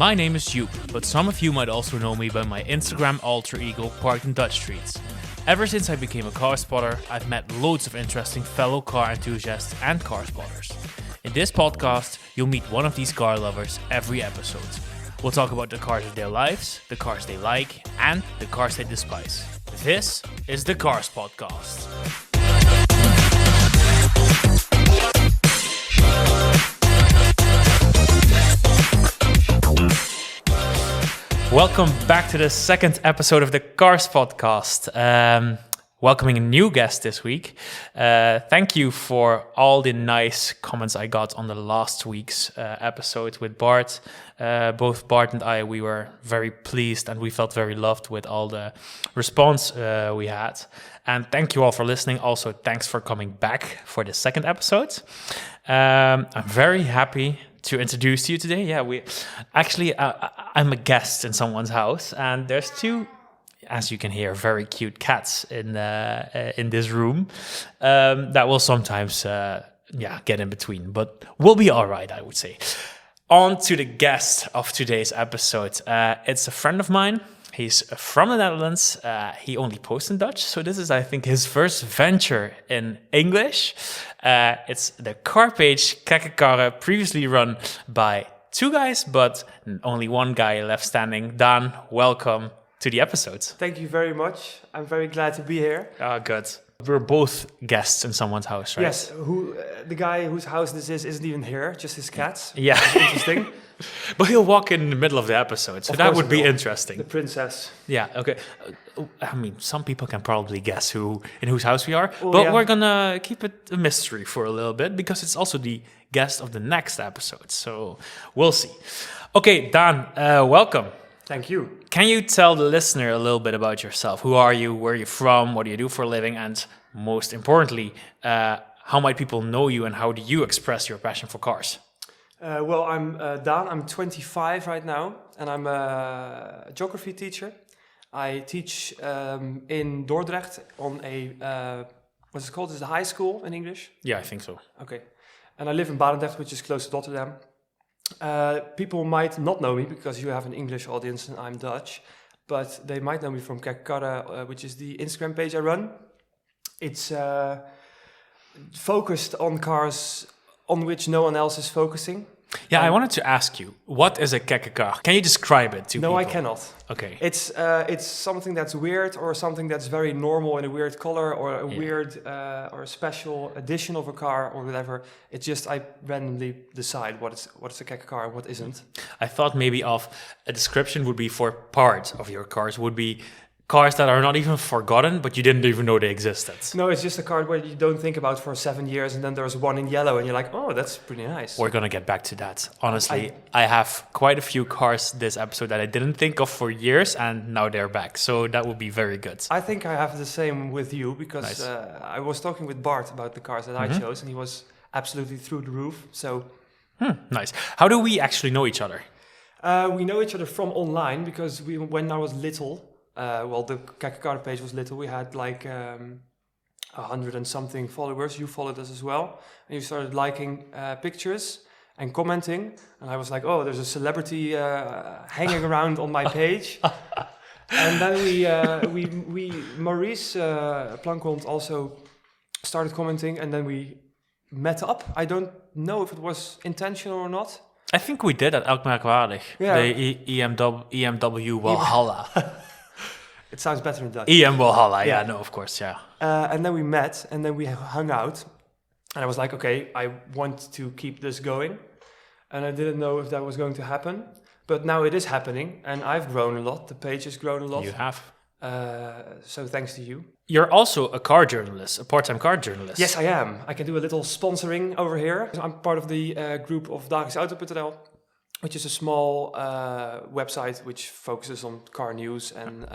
My name is Joep, but some of you might also know me by my Instagram alter ego Parked in Dutch Streets. Ever since I became a car spotter, I've met loads of interesting fellow car enthusiasts and car spotters. In this podcast, you'll meet one of these car lovers every episode. We'll talk about the cars of their lives, the cars they like, and the cars they despise. This is the Carspotcast. Welcome back to the second episode of the Carspotcast. Welcoming a new guest this week. Thank you for all the nice comments I got on the last week's episode with Bart. Both Bart and I, we were very pleased and we felt very loved with all the response we had. And thank you all for listening. Also, thanks for coming back for the second episode. I'm very happy to introduce you today. Yeah, I'm a guest in someone's house, and there's two, as you can hear, very cute cats in this room that will sometimes get in between, but we'll be all right, I would say. On to the guest of today's episode. It's a friend of mine. He's from the Netherlands. He only posts in Dutch, so this is, I think, his first venture in English. It's the car page Kekke Karren, previously run by two guys, but only one guy left standing. Daan, welcome to the episode. Thank you very much. I'm very glad to be here. Good. We're both guests in someone's house, right? Yes. The guy whose house this is isn't even here, just his cats. Yeah. Interesting. But he'll walk in the middle of the episode, so that would be interesting. The princess. Yeah, okay. I mean, some people can probably guess in whose house we are, we're gonna keep it a mystery for a little bit because it's also the guest of the next episode, so we'll see. Okay, Daan, welcome. Thank you. Can you tell the listener a little bit about yourself? Who are you? Where are you from? What do you do for a living? And most importantly, how might people know you and how do you express your passion for cars? I'm Daan. I'm 25 right now, and I'm a geography teacher. I teach in Dordrecht on a, what's it called? Is it a high school in English? Yeah, I think so. Okay. And I live in Barendrecht, which is close to Rotterdam. People might not know me because you have an English audience and I'm Dutch, but they might know me from Kekke Karren, which is the Instagram page I run. It's focused on cars on which no one else is focusing. Yeah, I wanted to ask you, what is a Kekke Karren? Can you describe it to people? No, I cannot. Okay. It's something that's weird or something that's very normal in a weird color or a weird or a special edition of a car or whatever. It's just I randomly decide what is a Kekke Karren and what isn't. I thought maybe of a description would be for part of your cars would be cars that are not even forgotten, but you didn't even know they existed. No, it's just a car where you don't think about for 7 years, and then there's one in yellow, and you're like, oh, that's pretty nice. We're gonna get back to that. Honestly, I have quite a few cars this episode that I didn't think of for years, and now they're back. So that would be very good. I think I have the same with you, because nice. I was talking with Bart about the cars that I chose, and he was absolutely through the roof. So nice. How do we actually know each other? We know each other from online, because when I was little, the Kekke Karren page was little. We had like 100 and something followers. You followed us as well, and you started liking pictures and commenting. And I was like, oh, there's a celebrity hanging around on my page. And then we Maurice Plankhond also started commenting, and then we met up. I don't know if it was intentional or not. I think we did at Elk Merkwaardig. Yeah. The EMW Walhalla. It sounds better in Dutch. EM Walhalla, yeah, no, of course, yeah. And then we met, and then we hung out. And I was like, okay, I want to keep this going. And I didn't know if that was going to happen. But now it is happening, and I've grown a lot. The page has grown a lot. You have. So thanks to you. You're also a car journalist, a part-time car journalist. Yes, I am. I can do a little sponsoring over here. I'm part of the group of dagischauto.nl, which is a small website which focuses on car news and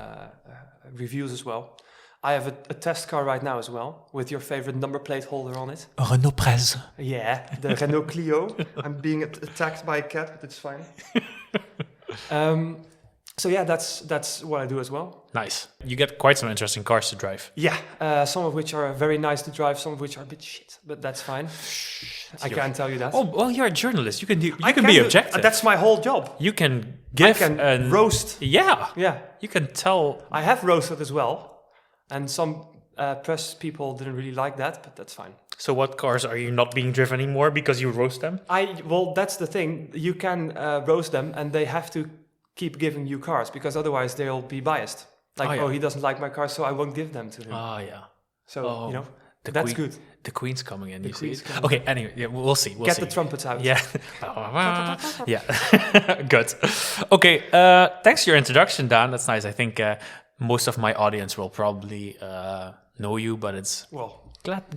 reviews as well. I have a test car right now as well, with your favorite number plate holder on it. A Renault Prez. Yeah, the Renault Clio. I'm being attacked by a cat, but it's fine. So yeah, that's what I do as well. Nice. You get quite some interesting cars to drive. Yeah, some of which are very nice to drive, some of which are a bit shit, but that's fine. I can't tell you that. Oh, well, you're a journalist. You can be do- objective. That's my whole job. You can give I can roast. Yeah. Yeah. You can tell. I have roasted as well. And some press people didn't really like that, but that's fine. So what cars are you not being driven anymore because you roast them? Well, that's the thing. You can roast them, and they have to keep giving you cars because otherwise they'll be biased. Like, he doesn't like my car, so I won't give them to him. Oh, yeah. So, that's good. The Queen's coming in, you see. Coming. Okay, anyway, yeah, we'll see. Get the trumpets out. Yeah. Yeah. Good. Okay, thanks for your introduction, Dan. That's nice. I think most of my audience will probably know you, but it's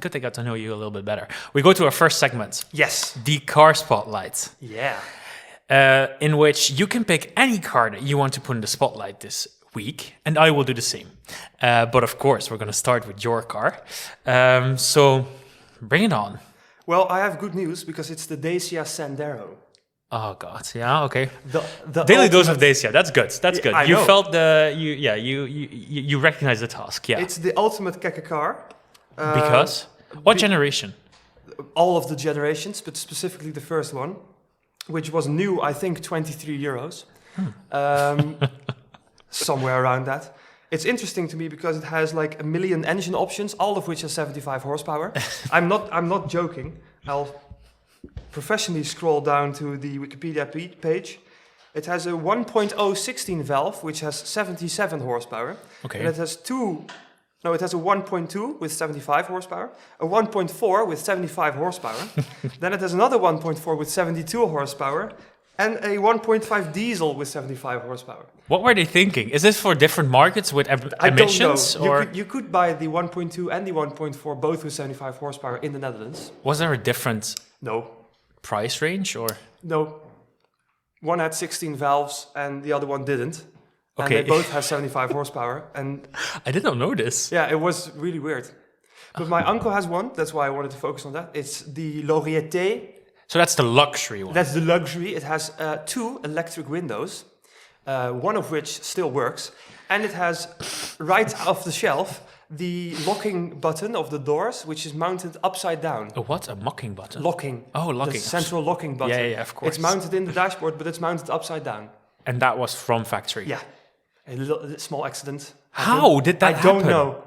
good they got to know you a little bit better. We go to our first segment. Yes. The car spotlight. Yeah. In which you can pick any car that you want to put in the spotlight this week, and I will do the same. But of course, we're going to start with your car. So bring it on. Well, I have good news because it's the Dacia Sandero. Oh God, yeah, okay. The Daily dose of Dacia. That's good. That's good. You know. felt you recognize the task. Yeah. It's the ultimate Kekke car. Because what generation? All of the generations, but specifically the first one, which was new, I think, 23 euros. Somewhere around that. It's interesting to me because it has like 1 million engine options, all of which are 75 horsepower. I'm not joking. I'll professionally scroll down to the Wikipedia page. It has a 1.0 16 valve, which has 77 horsepower. Okay. And it has it has a 1.2 with 75 horsepower, a 1.4 with 75 horsepower. Then it has another 1.4 with 72 horsepower, and a 1.5 diesel with 75 horsepower. What were they thinking? Is this for different markets with emissions? I don't know. Or You could buy the 1.2 and the 1.4 both with 75 horsepower in the Netherlands. was there a different No. price range? Or No. One had 16 valves and the other one didn't. Okay. And they both have 75 horsepower. And I did not know this. yeah, it was really weird. But my uncle has one. That's why I wanted to focus on that. It's the Laurieté. So that's the luxury one. That's the luxury. It has 2 electric windows, one of which still works. And it has, right off the shelf, the locking button of the doors, which is mounted upside down. A what? A mocking button? Locking. Oh, locking. The central locking button. Yeah, of course. It's mounted in the dashboard, but it's mounted upside down. And that was from factory? Yeah. A small accident. How did that happen? I don't know.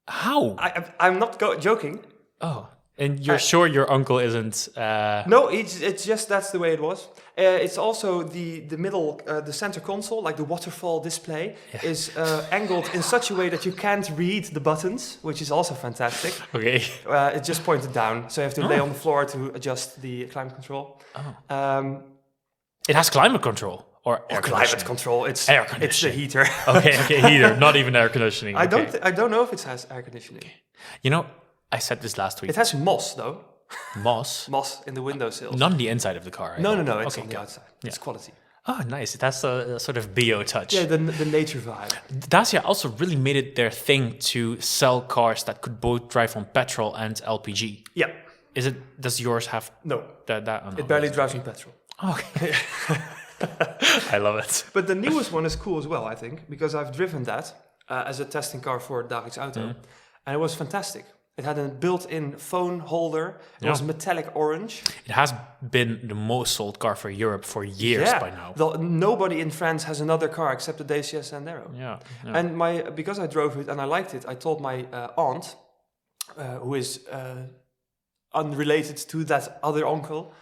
How? I'm not joking. Oh. And you're sure your uncle isn't... No, it's just that's the way it was. It's also the middle, the center console, like the waterfall display, is angled in such a way that you can't read the buttons, which is also fantastic. Okay. It's just pointed down, so you have to lay on the floor to adjust the climate control. Oh. It has climate control or air climate control. It's air It's the conditioning. heater. Okay, heater, not even air conditioning. I Okay. don't know if it has air conditioning. You know, I said this last week. It has moss though. Moss. Moss in the windowsills. Not on the inside of the car. No, it's Okay, on the good. outside. It's quality. Oh, nice. It has a sort of bio touch. Yeah, the nature vibe. Dacia also really made it their thing to sell cars that could both drive on petrol and LPG. Yeah. Does yours have No. that? Oh, no, It barely drives on petrol. Okay. I love it. But the newest one is cool as well, I think, because I've driven that as a testing car for Dagelijks Auto, and it was fantastic. It had a built-in phone holder. It was metallic orange. It has been the most sold car for Europe for years by now. Nobody in France has another car except the Dacia Sandero. Yeah. And because I drove it and I liked it, I told my aunt, who is unrelated to that other uncle,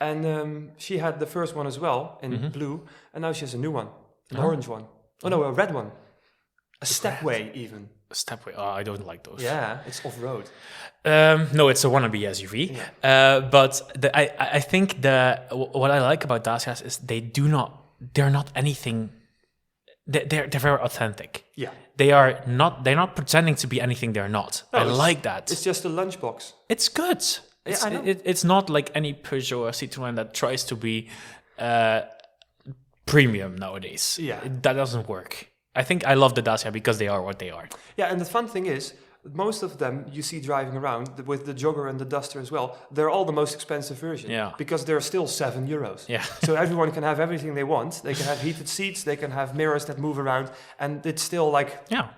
and she had the first one as well in blue, and now she has a new one, an orange one. Oh no, a red one. A stepway even. A stepway. Oh, I don't like those. Yeah, it's off-road. No, it's a wannabe SUV. Yeah. But I think what I like about Dacias is they're not anything. They're very authentic. Yeah. They're not pretending to be anything they're not. No, I like that. It's just a lunchbox. It's good. Yeah, I know. It's not like any Peugeot or Citroën that tries to be premium nowadays. Yeah. That doesn't work. I think I love the Dacia because they are what they are. Yeah, and the fun thing is, most of them you see driving around with the Jogger and the Duster as well, they're all the most expensive version. Yeah. Because they're still €7. Yeah. So everyone can have everything they want. They can have heated seats, they can have mirrors that move around, and it's still like... Yeah.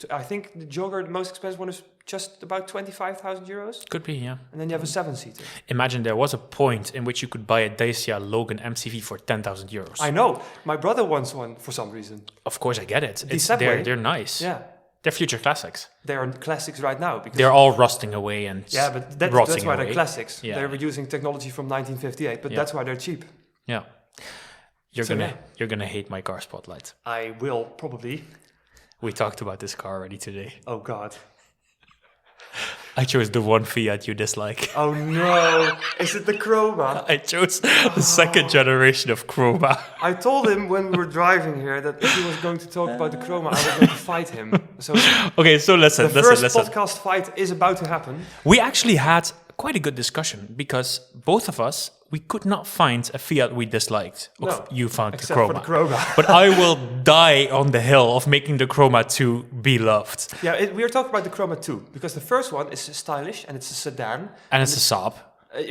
I think the Jogger, the most expensive one, is just about 25,000 euros. Could be, yeah. And then you have a 7-seater. Imagine there was a point in which you could buy a Dacia Logan MCV for 10,000 euros. I know. My brother wants one for some reason. Of course, I get it. They're nice. Yeah. They're future classics. They're classics right now. Because they're all rusting away and but that's why they're classics. Yeah. They're using technology from 1958, but that's why they're cheap. Yeah. You're gonna hate my car spotlight. I will, probably. We talked about this car already today. Oh, God. I chose the one Fiat you dislike. Oh, no. Is it the Chroma? I chose the second generation of Chroma. I told him when we were driving here that if he was going to talk about the Chroma, I was going to fight him. So okay, so listen. The first podcast fight is about to happen. We actually had quite a good discussion because both of us, we could not find a Fiat we disliked. No, you found except the for the Chroma. But I will die on the hill of making the Chroma 2 be loved. Yeah, we are talking about the Chroma 2 because the first one is stylish and it's a sedan. And it's a Saab.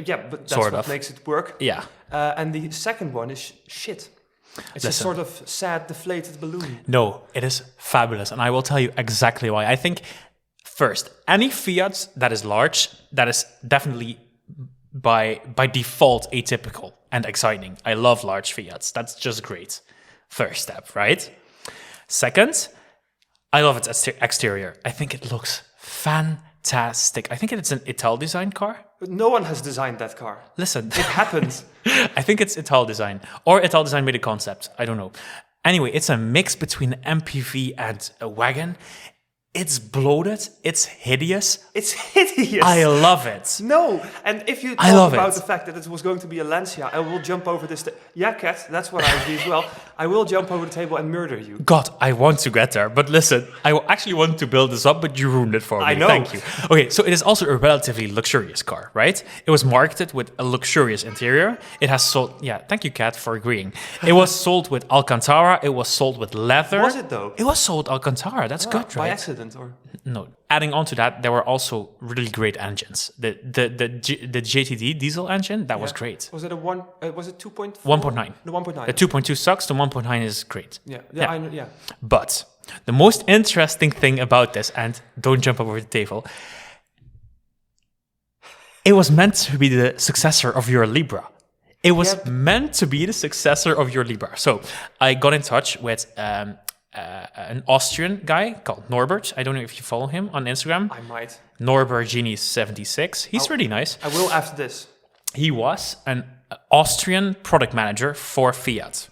Yeah, but that's what makes it work. Yeah. And the second one is shit. It's a sort of sad, deflated balloon. No, it is fabulous. And I will tell you exactly why. I think, first, any Fiat that is large, that is definitely by default atypical and exciting. I love large Fiats. That's just great. First step, right? Second, I love its exterior. I think it looks fantastic. I think it's an Ital design car. But no one has designed that car. Listen. It happened. I think it's Ital design. Or Ital design made a concept. I don't know. Anyway, it's a mix between an MPV and a wagon. It's bloated. It's hideous. It's hideous. I love it. No, and if you talk about the fact that it was going to be a Lancia, I will jump over this. Yeah, Kat, that's what I would be as well. I will jump over the table and murder you. God, I want to get there. But listen, I actually want to build this up, but you ruined it for me. I know. Thank you. Okay, so it is also a relatively luxurious car, right? It was marketed with a luxurious interior. It has sold... Yeah, thank you, Kat, for agreeing. It was sold with Alcantara. It was sold with leather. Was it, though? It was sold Alcantara. That's good, right? By accident, or... No. Adding on to that, there were also really great engines. The JTD diesel engine, that was great. Was it was it 2.4? 1.9. The 1.9. The 2.2 sucks. The 1.9 is great. Yeah. But the most interesting thing about this, and don't jump over the table, it was meant to be the successor of your Libra. It was meant to be the successor of your Libra. So I got in touch with... an Austrian guy called Norbert. I don't know if you follow him on Instagram. I might. Norbert Genie76. He's really nice. I will after this. He was an Austrian product manager for Fiat.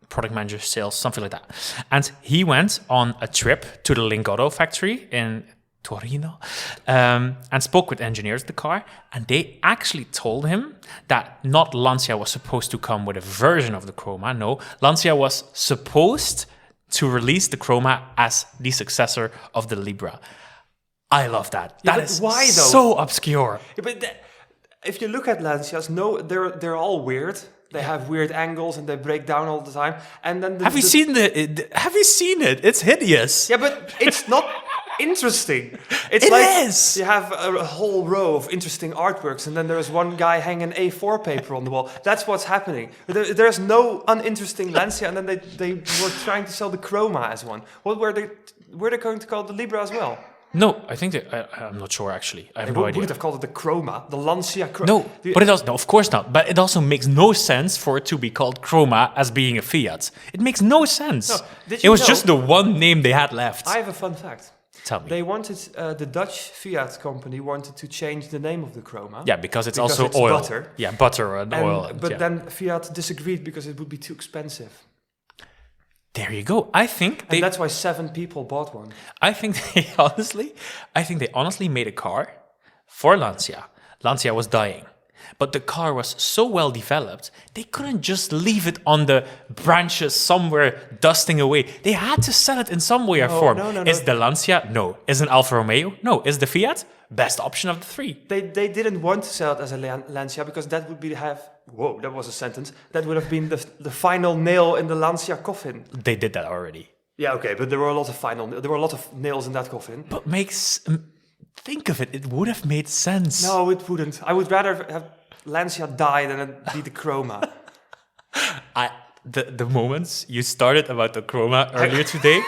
Product manager, sales, something like that. And he went on a trip to the Lingotto factory in Torino and spoke with engineers of the car. And they actually told him that not Lancia was supposed to come with a version of the Chroma. No, Lancia was supposed to release the Chroma as the successor of the Libra. I love that. Yeah, that is why, though? So obscure. Yeah, but if you look at Lancias, they're all weird. They have weird angles and they break down all the time. And then have you seen it? It's hideous. Yeah, but it's not interesting. It is. You have a whole row of interesting artworks, and then there's one guy hanging A4 paper on the wall. That's what's happening. There's no uninteresting Lancia, and then they were trying to sell the Chroma as one. What were they going to call the Libra as well? No, I think I'm not sure actually. I have no idea. They would have called it the Chroma, the Lancia Chroma. No, but of course not. But it also makes no sense for it to be called Chroma as being a Fiat. It makes no sense. No, it was just the one name they had left. I have a fun fact. Tell me. They wanted, the Dutch Fiat company wanted to change the name of the Chroma. Yeah, because it's also oil. Butter. Yeah, butter and oil. But then Fiat disagreed because it would be too expensive. There you go. I think and that's why 7 people bought one. I think they honestly made a car for Lancia. Lancia was dying. But the car was so well developed, they couldn't just leave it on the branches somewhere dusting away. They had to sell it in some way or form. No. Is the Lancia? No. Is an Alfa Romeo? No. Is the Fiat? Best option of the 3. They didn't want to sell it as a Lancia because that would be whoa, that was a sentence. That would have been the final nail in the Lancia coffin. They did that already. Yeah, okay, but there were a lot of nails in that coffin. But think of it, it would have made sense. No, it wouldn't. I would rather have Lancia die than it be the Chroma. the moments you started about the chroma earlier today,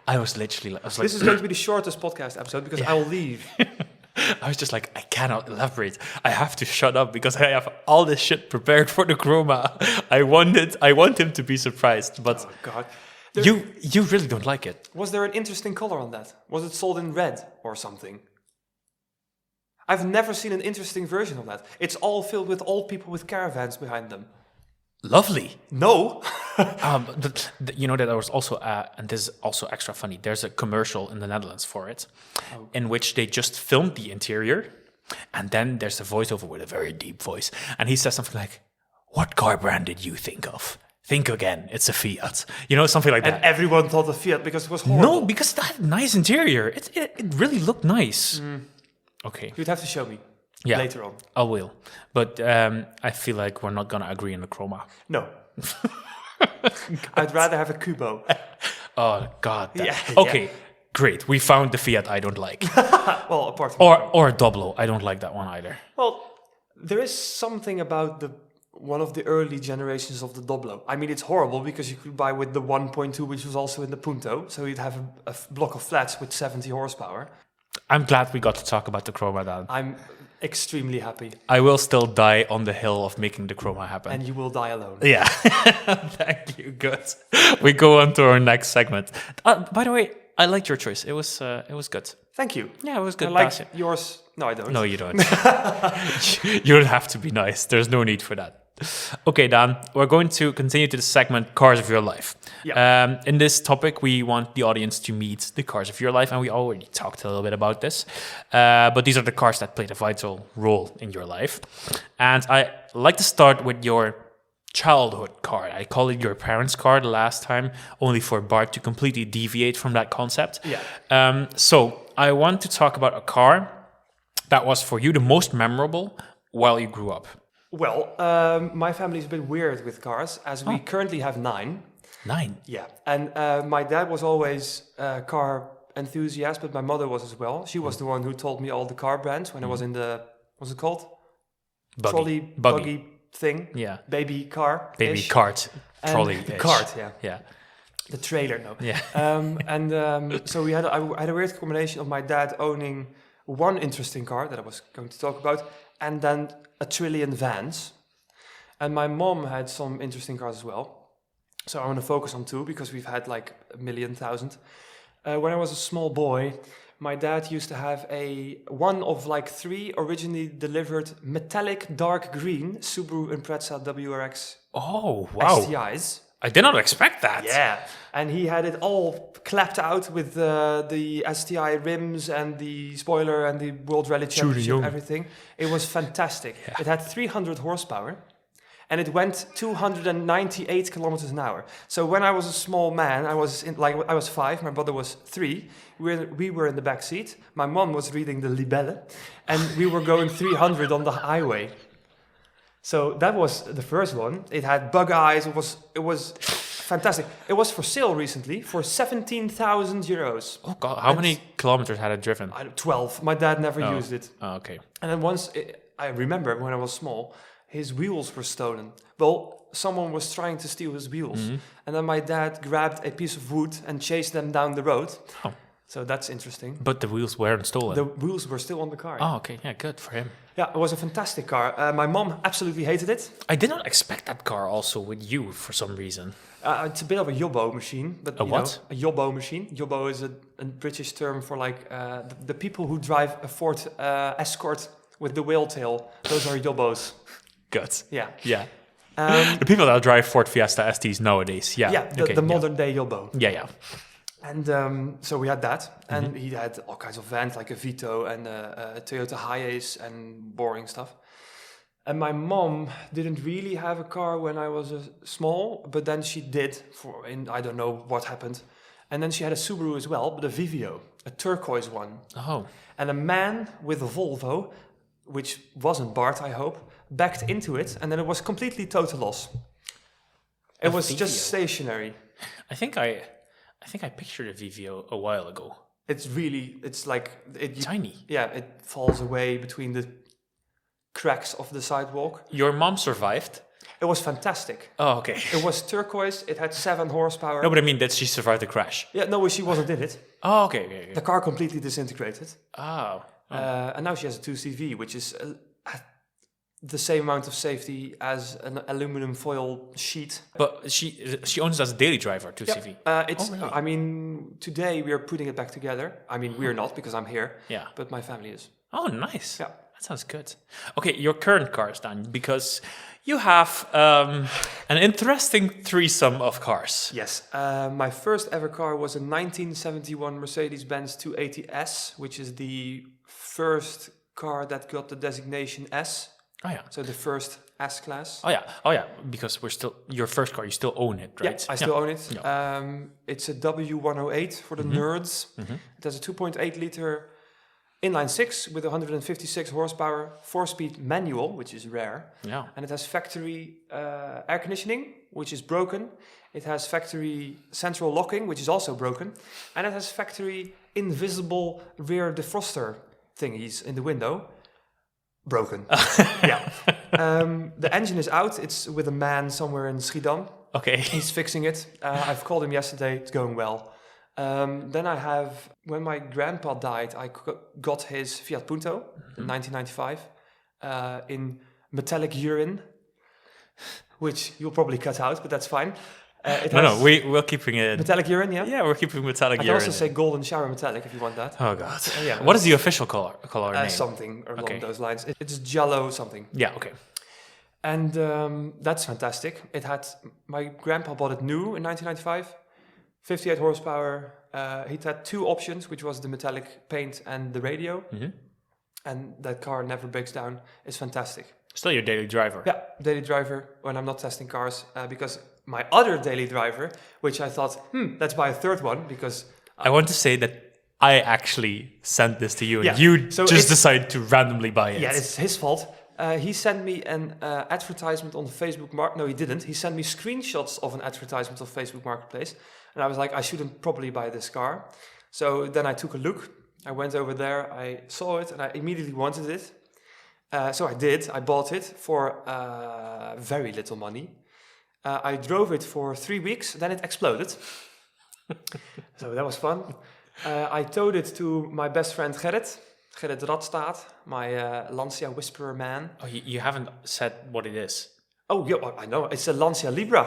I was like, this is going to be the shortest podcast episode because I will leave. I was just like, I cannot elaborate. I have to shut up because I have all this shit prepared for the chroma. I want him to be surprised, but Oh God. you really don't like it. Was there an interesting color on that? Was it sold in red or something? I've never seen an interesting version of that. It's all filled with old people with caravans behind them. Lovely. No. You know that there was also, and this is also extra funny, there's a commercial in the Netherlands for it, in which they just filmed the interior, and then there's a voiceover with a very deep voice, and he says something like, "What car brand did you think of? Think again, it's a Fiat." You know, something like that. And everyone thought of Fiat because it was horrible. No, because that had a nice interior. It really looked nice. Okay. You'd have to show me later on. I will. But I feel like we're not going to agree on the chroma. No. I'd rather have a Kubo. Oh, God. Yeah, okay, great. We found the Fiat I don't like. Well, apart from... Or a Doblo. I don't like that one either. Well, there is something about one of the early generations of the Doblo. I mean, it's horrible because you could buy with the 1.2, which was also in the Punto. So you'd have a block of flats with 70 horsepower. I'm glad we got to talk about the chroma, Dan. I'm extremely happy. I will still die on the hill of making the chroma happen. And you will die alone. Yeah. Thank you. Good. We go on to our next segment. By the way, I liked your choice. It was good. Thank you. Yeah, it was good. I like yours. No, I don't. No, you don't. You don't have to be nice. There's no need for that. Okay, Dan, we're going to continue to the segment Cars of Your Life. Yeah. In this topic, we want the audience to meet the cars of your life, and we already talked a little bit about this. But these are the cars that played a vital role in your life. And I like to start with your childhood car. I called it your parents' car the last time, only for Bart to completely deviate from that concept. Yeah. So I want to talk about a car that was for you the most memorable while you grew up. Well, my family is a bit weird with cars, as we currently have 9. 9? Yeah. And my dad was always a car enthusiast, but my mother was as well. She was the one who told me all the car brands when I was in the, what's it called? Buggy thing. Yeah. Baby car. Baby cart. Trolley. The cart, yeah. Yeah. The trailer, no. Yeah. So I had a weird combination of my dad owning one interesting car that I was going to talk about, and then a trillion vans. And my mom had some interesting cars as well. So I want to focus on 2 because we've had like 1,000,000. When I was a small boy, my dad used to have one of like 3 originally delivered metallic dark green Subaru Impreza WRX Oh, wow. STIs. I did not expect that. Yeah, and he had it all clapped out with the STI rims and the spoiler and the World Rally Championship, everything. It was fantastic. Yeah. It had 300 horsepower, and it went 298 kilometers an hour. So when I was a small man, I was 5, my brother was 3. We were in the back seat. My mom was reading the Libelle, and we were going 300 on the highway. So that was the first one. It had bug eyes. It was fantastic. It was for sale recently for 17,000 euros. Oh God! How many kilometers had it driven? 12. My dad never used it. Oh, okay. And then once, I remember when I was small, his wheels were stolen. Well, someone was trying to steal his wheels. Mm-hmm. And then my dad grabbed a piece of wood and chased them down the road. Oh. So that's interesting. But the wheels weren't stolen? The wheels were still on the car. Oh, okay. Yeah, good for him. Yeah, it was a fantastic car. My mom absolutely hated it. I did not expect that car also with you for some reason. It's a bit of a yobbo machine. But a what? A yobbo machine. Yobbo is a British term for like the people who drive a Ford Escort with the whale tail. Those are yobbos. Good. Yeah. Yeah. The people that drive Ford Fiesta STs nowadays. Yeah. Yeah, the modern day yobbo. Yeah, yeah. And so we had that, and he had all kinds of vans like a Vito and a Toyota Hiace and boring stuff. And my mom didn't really have a car when I was small, but then she did I don't know what happened. And then she had a Subaru as well, but a Vivio, a turquoise one. Oh. And a man with a Volvo, which wasn't Bart, I hope, backed into it, and then it was completely total loss. It was Vivio. Just stationary. I think I pictured a Vivio a while ago. It's like... Tiny. Yeah, it falls away between the cracks of the sidewalk. Your mom survived. It was fantastic. Oh, okay. It was turquoise. It had 7 horsepower. No, but I mean that she survived the crash. Yeah, no, she wasn't in it. Oh, okay. The car completely disintegrated. Oh. And now she has a 2CV, which is the same amount of safety as an aluminum foil sheet. But she owns it as a daily driver, 2CV. Really? I mean, today we are putting it back together. I mean, we're not because I'm here. Yeah. But my family is. Oh, nice. Yeah. That sounds good. Okay, your current cars, Dan, because you have an interesting threesome of cars. Yes. My first ever car was a 1971 Mercedes-Benz 280S, which is the first car that got the designation S. Oh, yeah. So the first S-Class. Oh, yeah. Because your first car, you still own it, right? Yeah, I still own it. Yeah. It's a W108 for the nerds. Mm-hmm. It has a 2.8 liter inline 6 with 156 horsepower, 4-speed manual, which is rare. Yeah. And it has factory air conditioning, which is broken. It has factory central locking, which is also broken. And it has factory invisible rear defroster thingies in the window. Broken. Yeah. The engine is out. It's with a man somewhere in Schiedam. Okay. He's fixing it. I've called him yesterday. It's going well. Then I have, when my grandpa died, I got his Fiat Punto in 1995 in metallic urine, which you'll probably cut out, but that's fine. We're keeping it. Metallic urine, yeah? Yeah, we're keeping metallic urine. I can also say golden shower metallic if you want that. Oh, God. Yeah. What is the official color name? Something along those lines. It's Jello something. Yeah, okay. And that's fantastic. My grandpa bought it new in 1995. 58 horsepower. It had 2 options, which was the metallic paint and the radio. Mm-hmm. And that car never breaks down. It's fantastic. Still your daily driver. Yeah, daily driver when I'm not testing cars. Because my other daily driver, which I thought, let's buy a third one because... I want to say that I actually sent this to you and you so just decided to randomly buy it. Yeah, it's his fault. He sent me an advertisement on the Facebook Market. No, he didn't. He sent me screenshots of an advertisement on Facebook Marketplace. And I was like, I shouldn't probably buy this car. So then I took a look. I went over there. I saw it and I immediately wanted it. So I did. I bought it for very little money. I drove it for 3 weeks. Then it exploded. So that was fun. I towed it to my best friend Gerrit Radstaat, my Lancia Whisperer man. Oh, you haven't said what it is. Oh, yeah, I know. It's a Lancia Libra.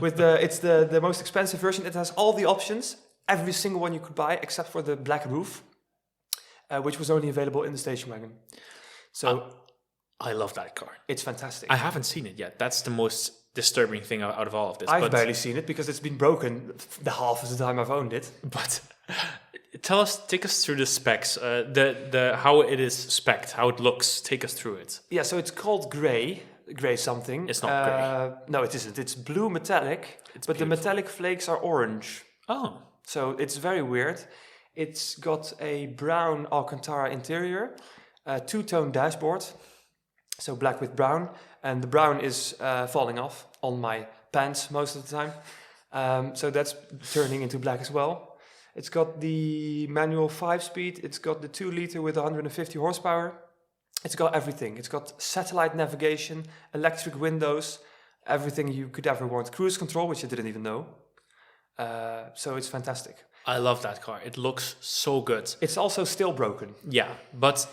It's the most expensive version. It has all the options, every single one you could buy, except for the black roof, which was only available in the station wagon. So I love that car. It's fantastic. I haven't seen it yet. That's the most disturbing thing out of all of this. I've barely seen it because it's been broken the half of the time I've owned it. But take us through the specs, the how it is spec'd, how it looks. Take us through it. Yeah, so it's called grey something. It's not grey. No, it isn't. It's blue metallic, but the metallic flakes are orange. Oh. So it's very weird. It's got a brown Alcantara interior, a 2-tone dashboard, so black with brown, and the brown is falling off on my pants most of the time. So that's turning into black as well. It's got the manual 5-speed. It's got the 2 liter with 150 horsepower. It's got everything. It's got satellite navigation, electric windows, everything you could ever want. Cruise control, which I didn't even know. So it's fantastic. I love that car. It looks so good. It's also still broken. Yeah, but,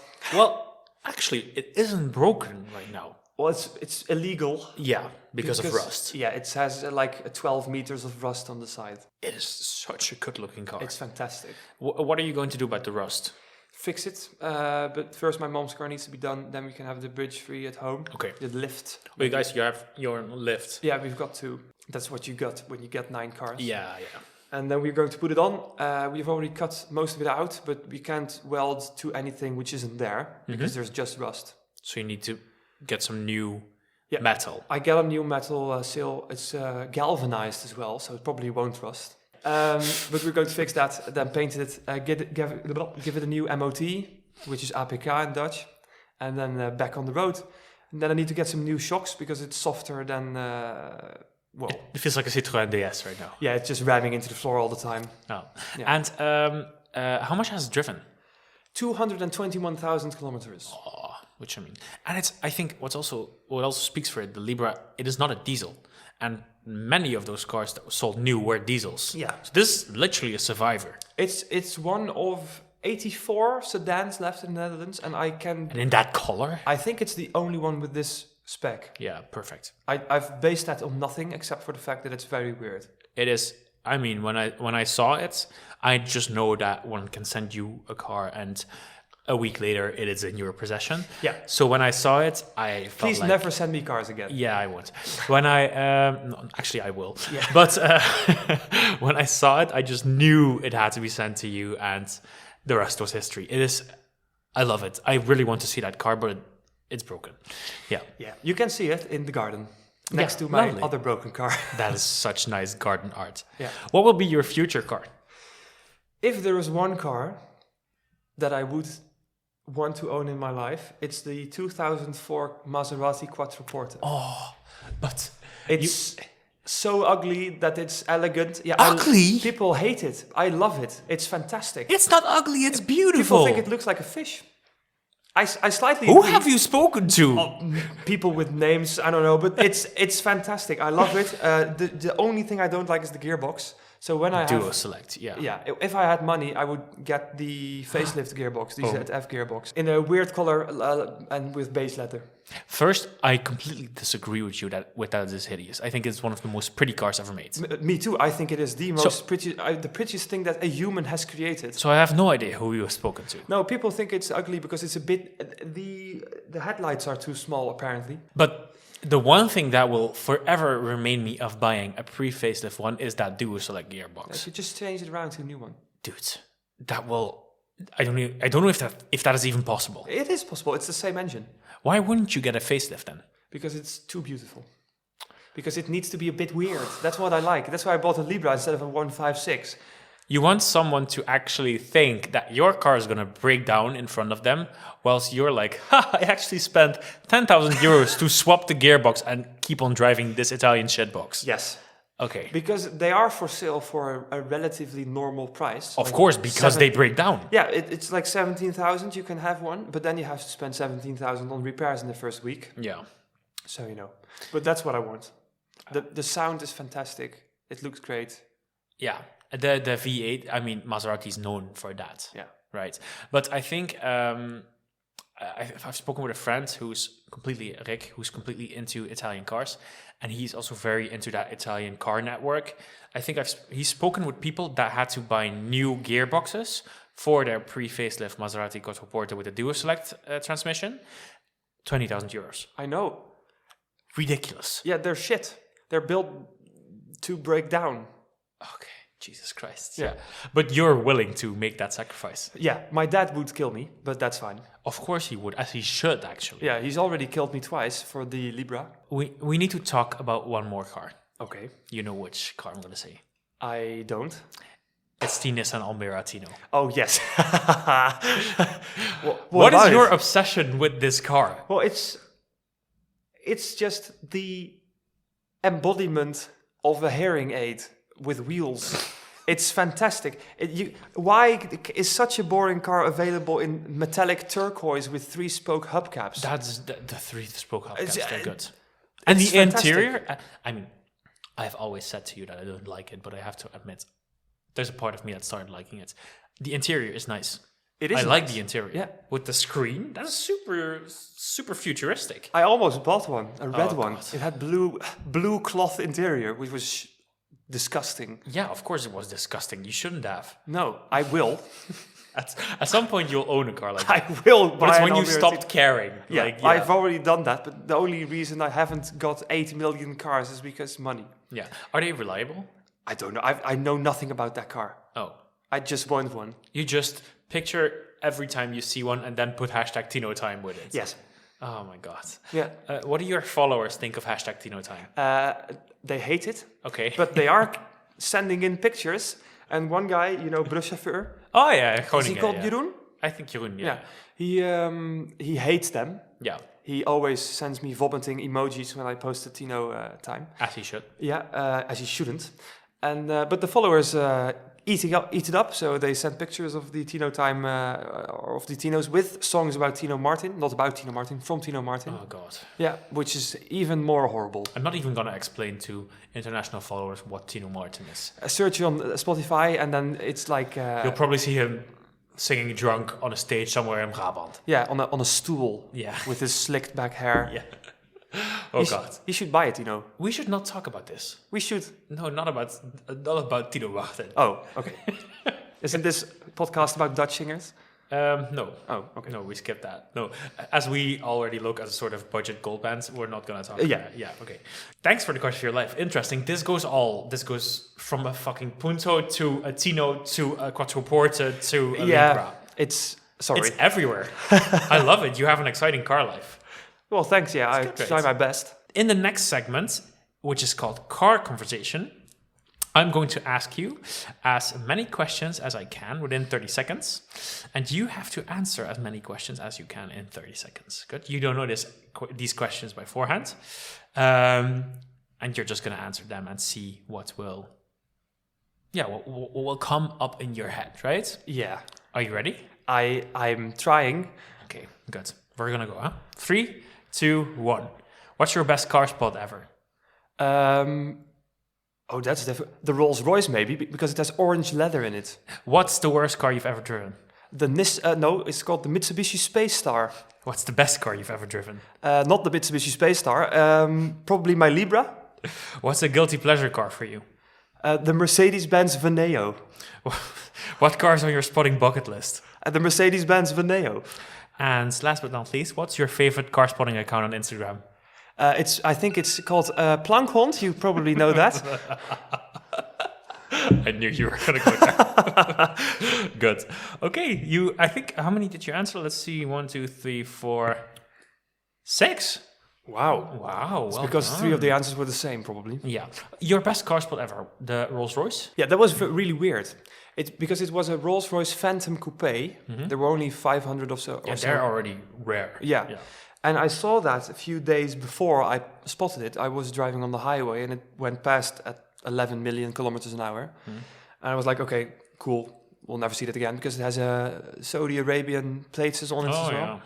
actually, it isn't broken right now. Well, it's illegal. Yeah, because of rust. Yeah, it has like 12 meters of rust on the side. It is such a good-looking car. It's fantastic. What are you going to do about the rust? Fix it. But first my mom's car needs to be done. Then we can have the bridge free at home. Okay. The lift. Well, you guys, you have your lift. Yeah, we've got 2. That's what you got when you get 9 cars. Yeah. And then we're going to put it on. We've already cut most of it out, but we can't weld to anything which isn't there because there's just rust. So you need to get some new metal. I got a new metal seal. It's galvanized as well, so it probably won't rust. But we're going to fix that, then paint it, give it a new MOT, which is APK in Dutch, and then back on the road. And then I need to get some new shocks because it's softer than, It feels like a Citroën DS right now. Yeah, it's just ramming into the floor all the time. Oh. Yeah. And how much has it driven? 221,000 kilometers. Oh, which I mean, and I think what also speaks for it, the Libra, it is not a diesel, and many of those cars that were sold new were diesels. Yeah. So this is literally a survivor. It's one of 84 sedans left in the Netherlands, and And in that color? I think it's the only one with this spec. Yeah, perfect. I've based that on nothing except for the fact that it's very weird. It is. I mean, when I saw it, I just know that one can send you a car and a week later it is in your possession. Yeah. So when I saw it, I felt Please never send me cars again. Yeah, I won't. When I no, actually I will. Yeah. But when I saw it, I just knew it had to be sent to you, and the rest was history. It is. I love it. I really want to see that car, but it's broken. Yeah. Yeah. You can see it in the garden next to my lovely. other broken car. That is such nice garden art. Yeah. What will be your future car? If there is one car that I would want to own in my life, it's the 2004 Maserati Quattroporte. Oh, but It's so ugly that it's elegant. Yeah, Ugly? People hate it. I love it. It's fantastic. it's not ugly. It's beautiful. People think it looks like a fish. I slightly Who agree. have you spoken to? People with names, I don't know, but it's fantastic. I love it. The only thing I don't like is the gearbox. So when I Duo have, select, yeah. yeah, if I had money, I would get the facelift gearbox, the ZF gearbox, in a weird color and with base leather. First, I completely disagree with you that it is hideous. I think it's one of the most pretty cars ever made. Me too. I think it is the most the prettiest thing that a human has created. So I have no idea who you have spoken to. No, people think it's ugly because it's a bit the headlights are too small apparently. But the one thing that will forever remain me of buying a pre-facelift one is that duo select I gearbox. should just change it around to a new one. Dude, that will. I don't know if that is even possible. It is possible. It's the same engine. Why wouldn't you get a facelift then? Because it's too beautiful. Because it needs to be a bit weird. That's what I like. That's why I bought a Libra instead of a 156. You want someone to actually think that your car is going to break down in front of them, whilst you're like, I actually spent 10,000 euros to swap the gearbox and keep on driving this Italian shitbox. Yes. Okay. Because they are for sale for a relatively normal price. Of course, because they break down. Yeah, it's like 17,000 you can have one, but then you have to spend 17,000 on repairs in the first week. Yeah. So, But that's what I want. The sound is fantastic. It looks great. Yeah. The V8, I mean, Maserati is known for that. Yeah. Right. But I think I've spoken with a friend Rick, who's completely into Italian cars. And he's also very into that Italian car network. I think he's spoken with people that had to buy new gearboxes for their pre-facelift Maserati Quattroporte with a duo select transmission. 20,000 euros. I know. Ridiculous. Yeah, they're shit. They're built to break down. Okay. Jesus Christ. Yeah. But you're willing to make that sacrifice. Yeah, my dad would kill me, but that's fine. Of course he would, as he should, actually. Yeah, he's already killed me twice for the Libra. We need to talk about one more car. Okay. You know which car I'm going to say. I don't. It's the Nissan Almera Tino. Oh, yes. What is your obsession with this car? Well, it's just the embodiment of a hearing aid with wheels. It's fantastic. Why is such a boring car available in metallic turquoise with 3-spoke hubcaps? That's the 3-spoke hubcaps. They're good. And And the fantastic. interior, I mean, I've always said to you that I don't like it, but I have to admit, there's a part of me that started liking it. The interior is nice. It is I like nice. the interior. Yeah. With the screen, that's super futuristic. I almost bought one, a red one. God. It had blue cloth interior, which was disgusting. Yeah, of course it was disgusting. You shouldn't have. No, I will. At some point, you'll own a car like that. I will buy But it's an when you Almera stopped caring. Yeah, I've already done that, but the only reason I haven't got 8 million cars is because money. Yeah. Are they reliable? I don't know. I know nothing about that car. Oh. I just want one. You just picture every time you see one and then put hashtag Tino time with it. Yes. Oh my God. Yeah. What do your followers think of hashtag Tino time? They hate it. Okay. But they are sending in pictures. And one guy, buschauffeur. Oh yeah, Is he called Jeroen? I think Jeroen, yeah. He hates them. Yeah. He always sends me vomiting emojis when I post the Tino time. As he should. Yeah, as he shouldn't. And but the followers eat it up. So they sent pictures of the Tino time, or of the Tinos with songs about Tino Martin, not about Tino Martin, from Tino Martin. Oh God. Yeah, which is even more horrible. I'm not even gonna explain to international followers what Tino Martin is. Search it on Spotify, and then it's like You'll probably see him singing drunk on a stage somewhere in Brabant. yeah, on a stool. Yeah. With his slicked back hair. Yeah. Oh God. You should buy it, Tino. We should not talk about this. We should. No, not about Tino Martin. Oh, okay. Isn't this podcast about Dutch singers? No. Oh, okay. No, we skip that. No, as we already look at a sort of budget gold bands, we're not going to talk. Yeah. About it. Yeah. Okay. Thanks for the question of your life. Interesting. This goes from a fucking Punto to a Tino to a Quattroporte to a Libra. It's everywhere. I love it. You have an exciting car life. Well, thanks. Yeah, I Great. try my best. In the next segment, which is called Car Conversation, I'm going to ask you as many questions as I can within 30 seconds, and you have to answer as many questions as you can in 30 seconds. Good? You don't know these questions beforehand, and you're just going to answer them and see what will come up in your head, right? Yeah. Are you ready? I'm trying. Okay, good. We're going to go, huh? 3, 2, 1. What's your best car spot ever? That's the Rolls Royce maybe, because it has orange leather in it. What's the worst car you've ever driven? It's called the Mitsubishi Space Star. What's the best car you've ever driven? Not the Mitsubishi Space Star. Probably my Libra. What's a guilty pleasure car for you? The Mercedes-Benz Veneo. What car is on your spotting bucket list? The Mercedes-Benz Veneo. And last but not least, what's your favorite car spotting account on Instagram? I think it's called Plankhond. You probably know that. I knew you were going to go there. Good. Okay, I think, how many did you answer? Let's see, 1, 2, 3, 4, 6. Wow. Well because done. 3 of the answers were the same, probably. Yeah. Your best car spot ever, the Rolls Royce? Yeah, that was really weird. Because it was a Rolls Royce Phantom Coupe. Mm-hmm. There were only 500 or so. Yeah, they're already rare. Yeah. And I saw that a few days before I spotted it. I was driving on the highway and it went past at 11 million kilometers an hour. Mm. And I was like, okay, cool. We'll never see that again because it has Saudi Arabian plates on it as well. Yeah.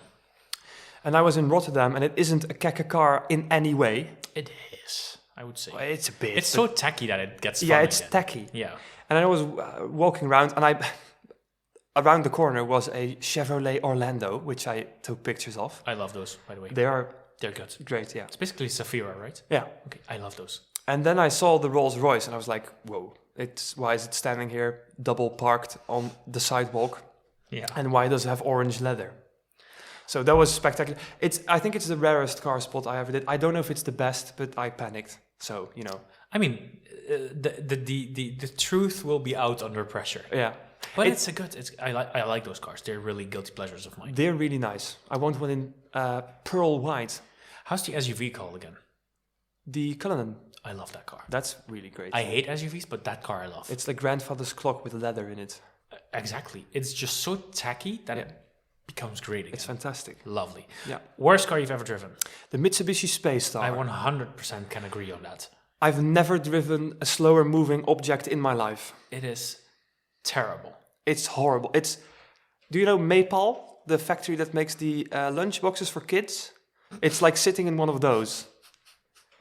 And I was in Rotterdam and it isn't a Kekke car in any way. It is, I would say. Well, it's a bit. It's so tacky that it gets fun. Yeah, it's tacky. Yeah. And I was walking around and around the corner was a Chevrolet Orlando, which I took pictures of. I love those, by the way. They're good. Great, yeah. It's basically Zafira, right? Yeah. Okay, I love those. And then I saw the Rolls Royce and I was like, whoa, why is it standing here double parked on the sidewalk? Yeah. And why does it have orange leather? So that was spectacular. I think it's the rarest car spot I ever did. I don't know if it's the best, but I panicked. So, I mean, the truth will be out under pressure. Yeah. But I like those cars. They're really guilty pleasures of mine. They're really nice. I want one in pearl white. How's the SUV called again? The Cullinan. I love that car. That's really great. I hate SUVs, but that car I love. It's like grandfather's clock with leather in it. Exactly. It's just so tacky that it becomes great again. It's fantastic. Lovely. Yeah. Worst car you've ever driven? The Mitsubishi Space Star. I 100% can agree on that. I've never driven a slower moving object in my life. It is terrible. It's horrible. Do you know Maypal, the factory that makes the lunch boxes for kids? It's like sitting in one of those.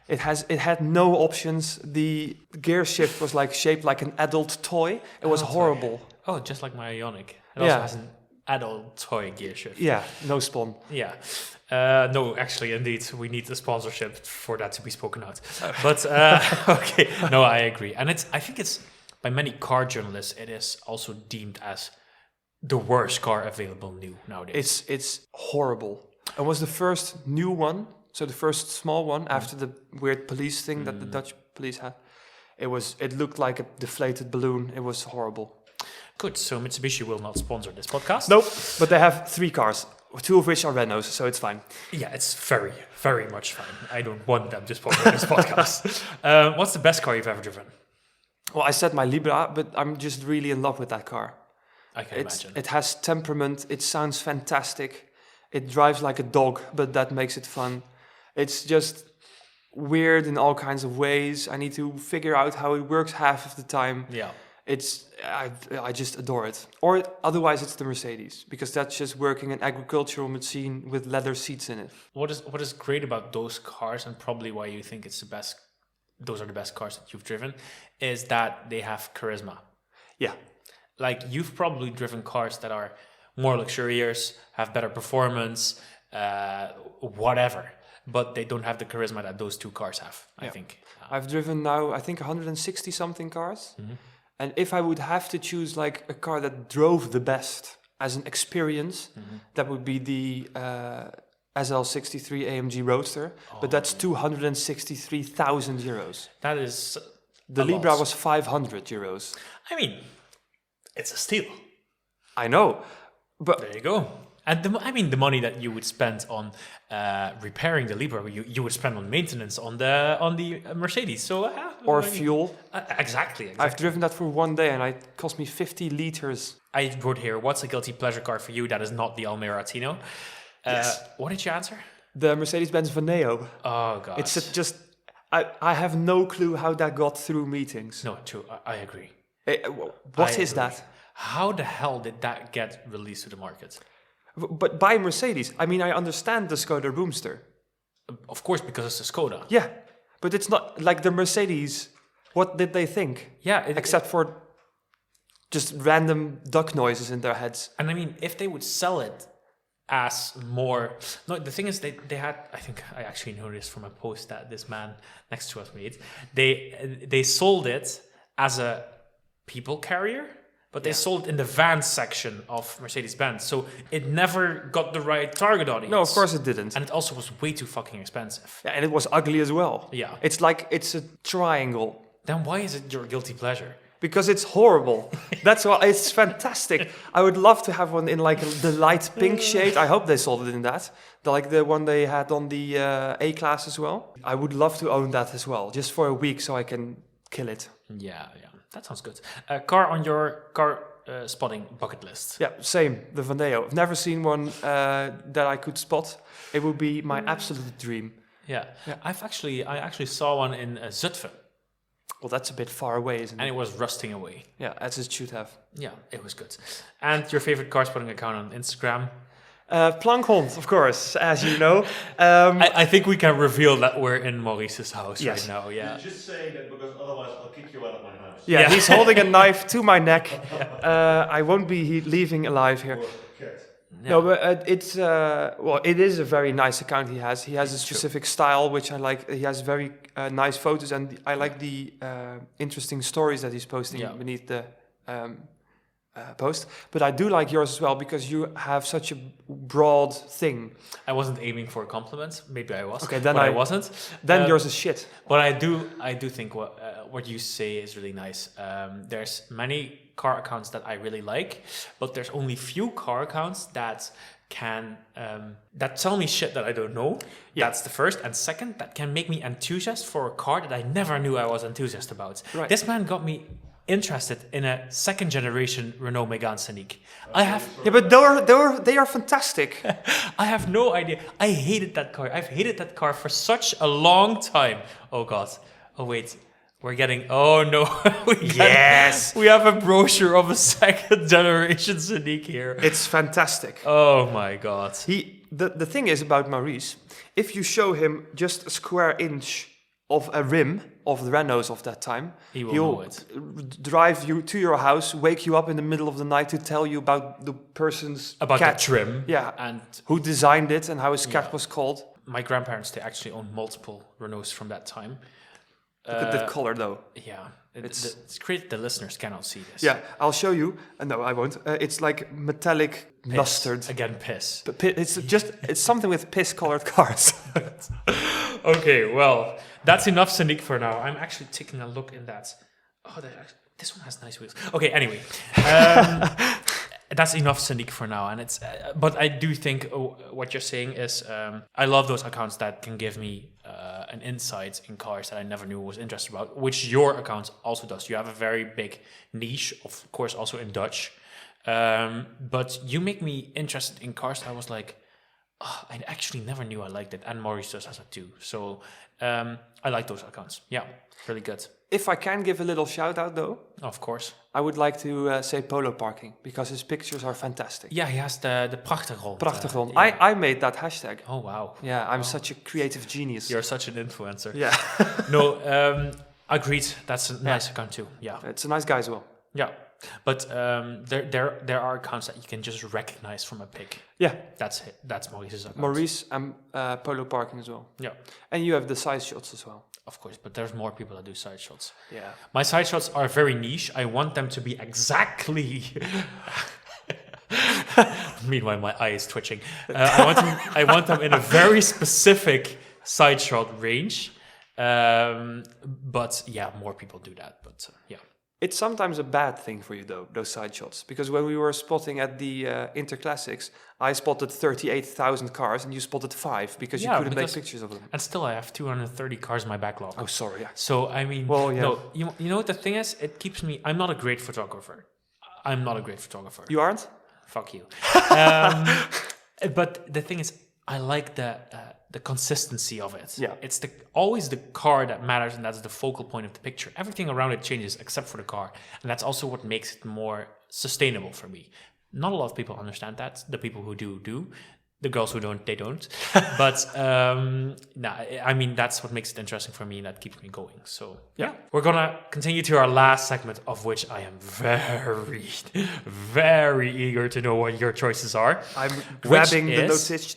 It had no options. The gear shift was shaped like an adult toy. It was horrible. Oh, just like my Ioniq. It also has an adult toy gear shift. Yeah, no spawn. Yeah. No, actually, indeed, we need a sponsorship for that to be spoken out. But, okay, no, I agree. And I think it's, by many car journalists, it is also deemed as the worst car available new nowadays. It's horrible. It was the first new one, so the first small one after the weird police thing that the Dutch police had. It looked like a deflated balloon. It was horrible. Good, so Mitsubishi will not sponsor this podcast. Nope, but they have 3 cars, 2 of which are Renaults, so it's fine. Yeah, it's very, very much fine. I don't want them to sponsor this podcast. What's the best car you've ever driven? Well, I said my Libra, but I'm just really in love with that car. I can imagine. It has temperament. It sounds fantastic. It drives like a dog, but that makes it fun. It's just weird in all kinds of ways. I need to figure out how it works half of the time. Yeah. I just adore it. Or otherwise it's the Mercedes, because that's just working an agricultural machine with leather seats in it. What is great about those cars, and probably why you think it's the best, those are the best cars that you've driven, is that they have charisma. Yeah. Like, you've probably driven cars that are more luxurious, have better performance, whatever, but they don't have the charisma that those two cars have, I think. I've driven now, I think, 160 something cars. And if I would have to choose like a car that drove the best as an experience, that would be the SL63 AMG Roadster. But that's 263,000 euros. That is The Libra was 500 euros. I mean, it's a steal. I know, but there you go. And the money that you would spend on repairing the Libra, you would spend on maintenance on the Mercedes. So or fuel. Exactly. I've driven that for one day, and it cost me 50 liters. I wrote here, what's a guilty pleasure car for you that is not the Almera Tino? Yes. What did you answer? The Mercedes-Benz Veneo. Oh god. It's just I have no clue how that got through meetings. No, true. I agree. What is that? How the hell did that get released to the market? But by Mercedes, I mean, I understand the Skoda Roomster. Of course, because it's a Skoda. Yeah, but it's not like the Mercedes. What did they think? Yeah. Except for just random duck noises in their heads. And I mean, if they would sell it as more... No, the thing is, they had... I think I actually noticed from a post that this man next to us made. They sold it as a people carrier, but they sold it in the van section of Mercedes-Benz. So it never got the right target audience. No, of course it didn't. And it also was way too fucking expensive. Yeah, and it was ugly as well. Yeah. It's like, it's a triangle. Then why is it your guilty pleasure? Because it's horrible. That's why it's fantastic. I would love to have one in like the light pink shade. I hope they sold it in that. Like the one they had on the A-Class as well. I would love to own that as well, just for a week so I can kill it. Yeah. That sounds good. Car on your car spotting bucket list. Yeah, same. The Veneo. I've never seen one that I could spot. It would be my absolute dream. Yeah. I actually saw one in Zutphen. Well, that's a bit far away, isn't it? And it was rusting away. Yeah, as it should have. Yeah, it was good. And your favorite car spotting account on Instagram? Plankhond, of course, as you know. I think we can reveal that we're in Maurice's house right now. Yeah. Just say that because otherwise I'll kick you out of my house. Yeah, he's holding a knife to my neck. I won't be leaving alive here. Yeah. No, but it is a very nice account he has. He has a specific style, which I like. He has very nice photos, and I like the interesting stories that he's posting beneath the post. But I do like yours as well, because you have such a broad thing. I wasn't aiming for a compliment. Maybe I was. Okay, then but I wasn't. Then yours is shit. But I do think what you say is really nice. There's many car accounts that I really like, but there's only few car accounts that can that tell me shit that I don't know. Yeah. That's the first. And second, that can make me enthusiast for a car that I never knew I was enthusiast about. Right. This man got me interested in a second generation Renault Megane Scenic. But they are fantastic. I have no idea. I hated that car. I've hated that car for such a long time. Oh god. Oh wait. We're getting... Oh no. We have a brochure of a second generation Scenic here. It's fantastic. Oh my god. The thing is about Maurice, if you show him just a square inch of a rim of the Renaults of that time, he'll drive you to your house, wake you up in the middle of the night to tell you about the person's about cat. The trim. Yeah, and who designed it and how his cat was called. My grandparents, they actually owned multiple Renaults from that time. Look at the color though. Yeah, it's great. The listeners cannot see this. Yeah, I'll show you. No, I won't. It's like metallic piss. mustard. Again, piss. But it's something with piss-colored cars. Okay, well, that's enough Scenic for now. I'm actually taking a look in that. Oh, this one has nice wheels. Okay, anyway. That's enough Scenic for now, and it's. But I do think what you're saying is, I love those accounts that can give me an insight in cars that I never knew was interested about, which your account also does. You have a very big niche, of course, also in Dutch, but you make me interested in cars. I was like, I actually never knew I liked it, and Maurice does has it too. So I like those accounts. Yeah, really good. If I can give a little shout out though, Of course. I would like to say Polo Parking because his pictures are fantastic. Yeah, he has the prachtergrond. Prachtergrond. Yeah. I made that hashtag. Oh, wow. Yeah, I'm such a creative genius. You're such an influencer. Yeah. No, agreed. That's a nice account too. Yeah. It's a nice guy as well. Yeah. But there are accounts that you can just recognize from a pic. Yeah. That's it. That's Maurice's account. Maurice and Polo Parking as well. Yeah. And you have the side shots as well. Of course, but there's more people that do side shots. Yeah. My side shots are very niche. I want them to be exactly... Meanwhile, my eye is twitching. I want them in a very specific side shot range. But yeah, more people do that. But yeah. It's sometimes a bad thing for you though, those side shots. Because when we were spotting at the Interclassics, I spotted 38,000 cars and you spotted 5 because you couldn't make pictures of them. And still I have 230 cars in my backlog. Oh, sorry. Yeah. So, I mean, well, yeah. no, you know what the thing is? It keeps me... I'm not a great photographer. You aren't? Fuck you. But the thing is, I like the consistency of it. Yeah. It's always the car that matters, and that's the focal point of the picture. Everything around it changes except for the car. And that's also what makes it more sustainable for me. Not a lot of people understand that. The people who do. The girls who don't, they don't. But I mean, that's what makes it interesting for me, and that keeps me going. So yeah, we're gonna continue to our last segment, of which I am very, very eager to know what your choices are. I'm grabbing the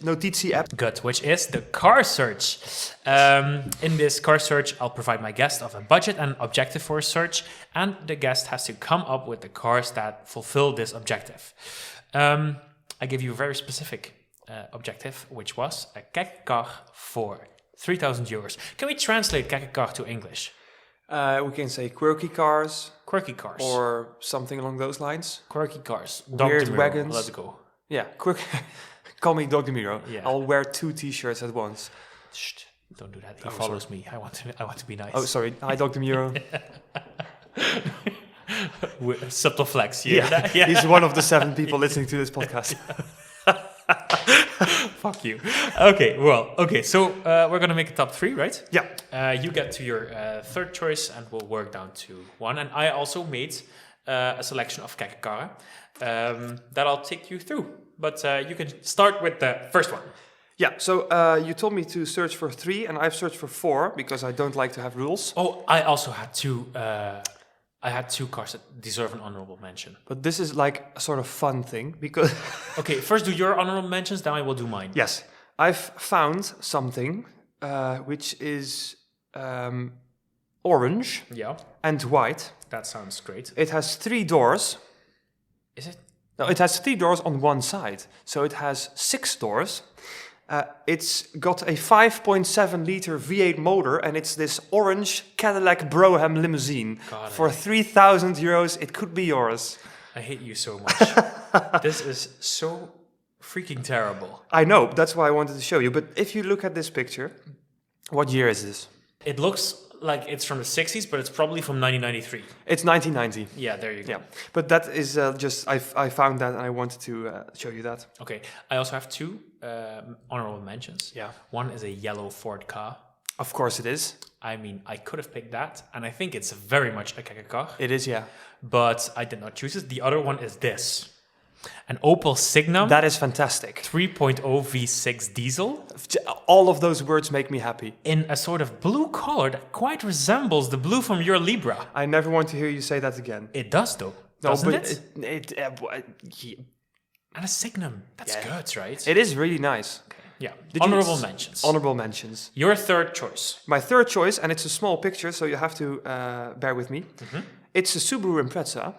Notitie app. Good, which is the car search. In this car search, I'll provide my guest of a budget and objective for a search, and the guest has to come up with the cars that fulfill this objective. I give you a very specific objective, which was a Kekke Kar for 3,000 euros. Can we translate Kekke Kar to English? We can say quirky cars. Quirky cars. Or something along those lines. Quirky cars. Weird wagons. Let's go. Yeah, call me Dog DeMiro. Yeah. I'll wear 2 t-shirts at once. Shh, don't do that. He follows me. I want to be nice. Oh, sorry. Hi, Dog DeMiro. Subtle flex. Yeah. He's one of the 7 people listening to this podcast. Fuck you. Okay. So we're gonna make a top 3, right? Yeah. You get to your third choice, and we'll work down to 1. And I also made a selection of Kekke Karren that I'll take you through. But you can start with the first one. Yeah. So you told me to search for 3, and I've searched for 4 because I don't like to have rules. Oh, I also had 2. I had 2 cars that deserve an honorable mention. But this is like a sort of fun thing because... Okay, first do your honorable mentions, then I will do mine. Yes. I've found something which is orange and white. That sounds great. It has 3 doors. Is it? No, it has 3 doors on one side. So it has 6 doors. It's got a 5.7 liter V8 motor, and it's this orange Cadillac Brougham limousine. God, for 3,000 euros, it could be yours. I hate you so much. This is so freaking terrible. I know, that's why I wanted to show you. But if you look at this picture, what year is this? It looks like it's from the 60s, but it's probably from 1993. It's 1990. Yeah, there you go. Yeah, but that is I found that and I wanted to show you that. Okay, I also have 2 honorable mentions. Yeah. One is a yellow Ford car. Of course it is. I mean, I could have picked that, and I think it's very much a Kekke Kar. It is, yeah. But I did not choose it. The other one is this. An Opel Signum. That is fantastic. 3.0 V6 diesel. All of those words make me happy. In a sort of blue color that quite resembles the blue from your Libra. I never want to hear you say that again. It does, though. No, doesn't but it? And a Signum. That's good, right? It is really nice. Okay. Yeah. Honorable mentions. Honorable mentions. Your third choice. My third choice, and it's a small picture, so you have to bear with me. Mm-hmm. It's a Subaru Impreza.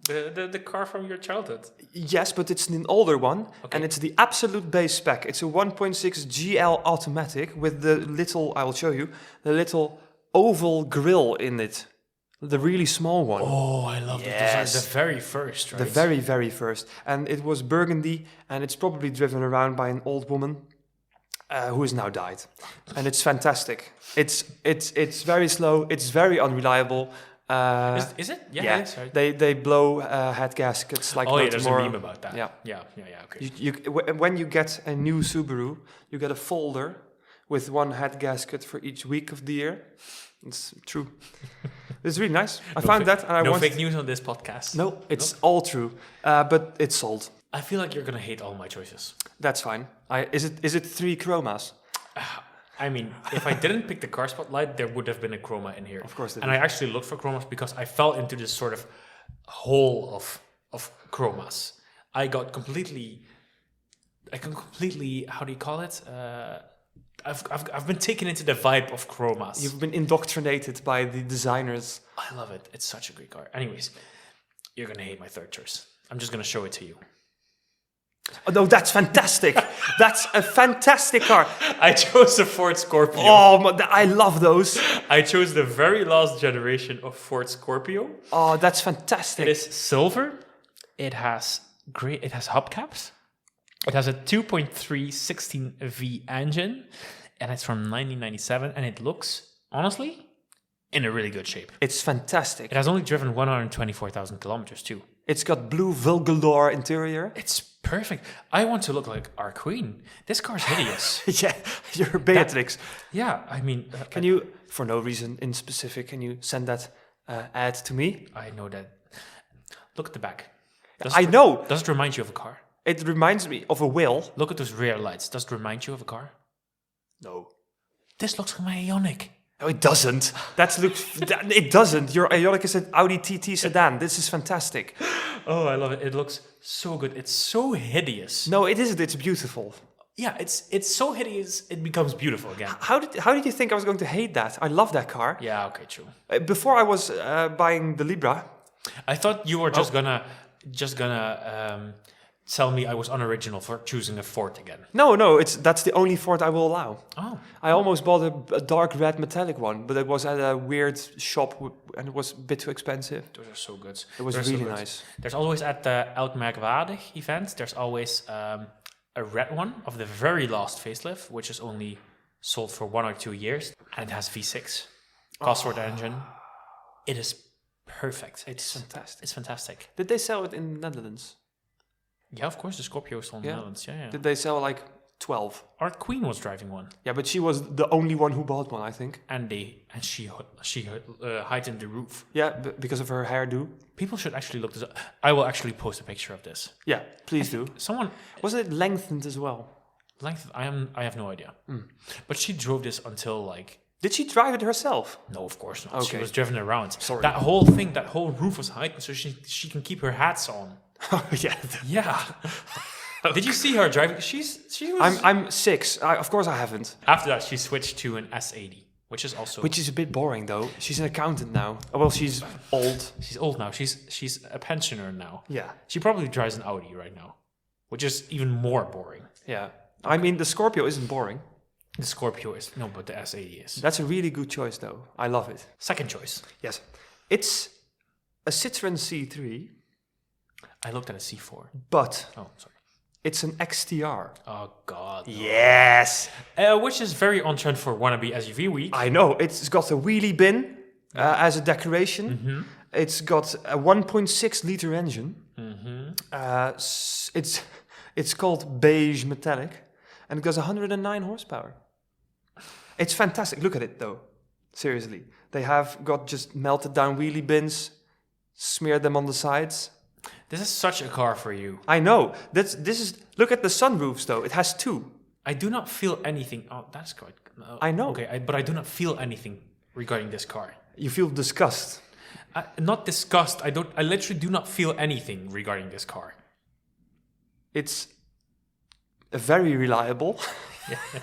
The car from your childhood. Yes, but it's an older one, and it's the absolute base spec. It's a 1.6 GL automatic with the little, I will show you, the little oval grille in it. The really small one. Oh, I love it. Those are the very first, right? The very, very first. And it was burgundy, and it's probably driven around by an old woman who has now died. And it's fantastic. It's very slow. It's very unreliable. Is it? Yeah. They blow head gaskets like no there's tomorrow. a meme about that. Yeah. Okay. When you get a new Subaru, you get a folder with one head gasket for each week of the year. It's true. It's really nice. I found that, and I no wanted... fake news on this podcast. No, it's all true. But it's sold. I feel like you're gonna hate all my choices. That's fine. Is it 3 chromas? I mean, if I didn't pick the car spotlight, there would have been a chroma in here. Of course. And I actually looked for chromas because I fell into this sort of hole of chromas. I got completely, how do you call it? I've been taken into the vibe of chromas. You've been indoctrinated by the designers. I love it. It's such a great car. Anyways, you're gonna hate my third choice. I'm just gonna show it to you. Oh, no, that's fantastic. That's a fantastic car. I chose the Ford Scorpio. Oh, I love those. I chose the very last generation of Ford Scorpio. Oh, that's fantastic. It is silver. It has hubcaps. It has a 2.3 16V engine, and it's from 1997, and it looks, honestly, in a really good shape. It's fantastic. It has only driven 124,000 kilometers, too. It's got blue Vulgador interior. It's perfect. I want to look like our queen. This car's hideous. Yeah, you're Beatrix. I mean... Can you, for no reason in specific, can you send that ad to me? I know that. Look at the back. I know. Does it remind you of a car? It reminds me of a whale. Look at those rear lights. Does it remind you of a car? No. This looks like my Ioniq. No, it doesn't. It doesn't. Your Ioniq is an Audi TT sedan. This is fantastic. Oh, I love it. It looks so good. It's so hideous. No, it isn't. It's beautiful. Yeah, it's so hideous, it becomes beautiful again. How did you think I was going to hate that? I love that car. Yeah, okay, true. Before I was buying the Libra. I thought you were just gonna tell me I was unoriginal for choosing a Ford again. No, that's the only Ford I will allow. Oh. I almost bought a dark red metallic one, but it was at a weird shop and it was a bit too expensive. Those are so good. It was really nice. There's always at the Elk Merkwaardig event, there's always a red one of the very last facelift, which is only sold for 1 or 2 years, and it has V6 Carspotcast engine. It is perfect. It's fantastic. It's fantastic. Did they sell it in the Netherlands? Yeah, of course, the Scorpio is still in the Netherlands. Yeah. Did they sell like 12? Our queen was driving one. Yeah, but she was the only one who bought one, I think. And she heightened the roof. Yeah, because of her hairdo. People should actually look this up. I will actually post a picture of this. Yeah, please do. Someone wasn't it lengthened as well? Lengthened? I have no idea. But she drove this until like. Did she drive it herself? No, of course not. Okay. She was driven around. Sorry. That whole thing, that whole roof was heightened so she can keep her hats on. Oh yeah. Yeah. Did you see her driving? She was. I'm 6. Of course I haven't. After that, she switched to an S80, which is a bit boring though. She's an accountant now. Oh, well, she's old. She's old now. She's a pensioner now. Yeah. She probably drives an Audi right now, which is even more boring. Yeah. Okay. I mean, the Scorpio isn't boring. The Scorpio is no, but the S80 is. That's a really good choice though. I love it. Second choice. Yes. It's a Citroen C3. I looked at a C4. But. Oh, sorry. It's an XTR. Oh, God. No. Yes! Which is very on trend for Wannabe SUV Week. I know. It's got a wheelie bin as a decoration. Mm-hmm. It's got a 1.6 liter engine. Mm-hmm. It's called beige metallic. And it goes 109 horsepower. It's fantastic. Look at it, though. Seriously. They have got just melted down wheelie bins, smeared them on the sides. This is such a car for you. I know. This is. Look at the sunroofs, though. It has 2. I do not feel anything. Oh, that's quite. I know. Okay, but I do not feel anything regarding this car. You feel disgust. Not disgust. I literally do not feel anything regarding this car. It's very reliable,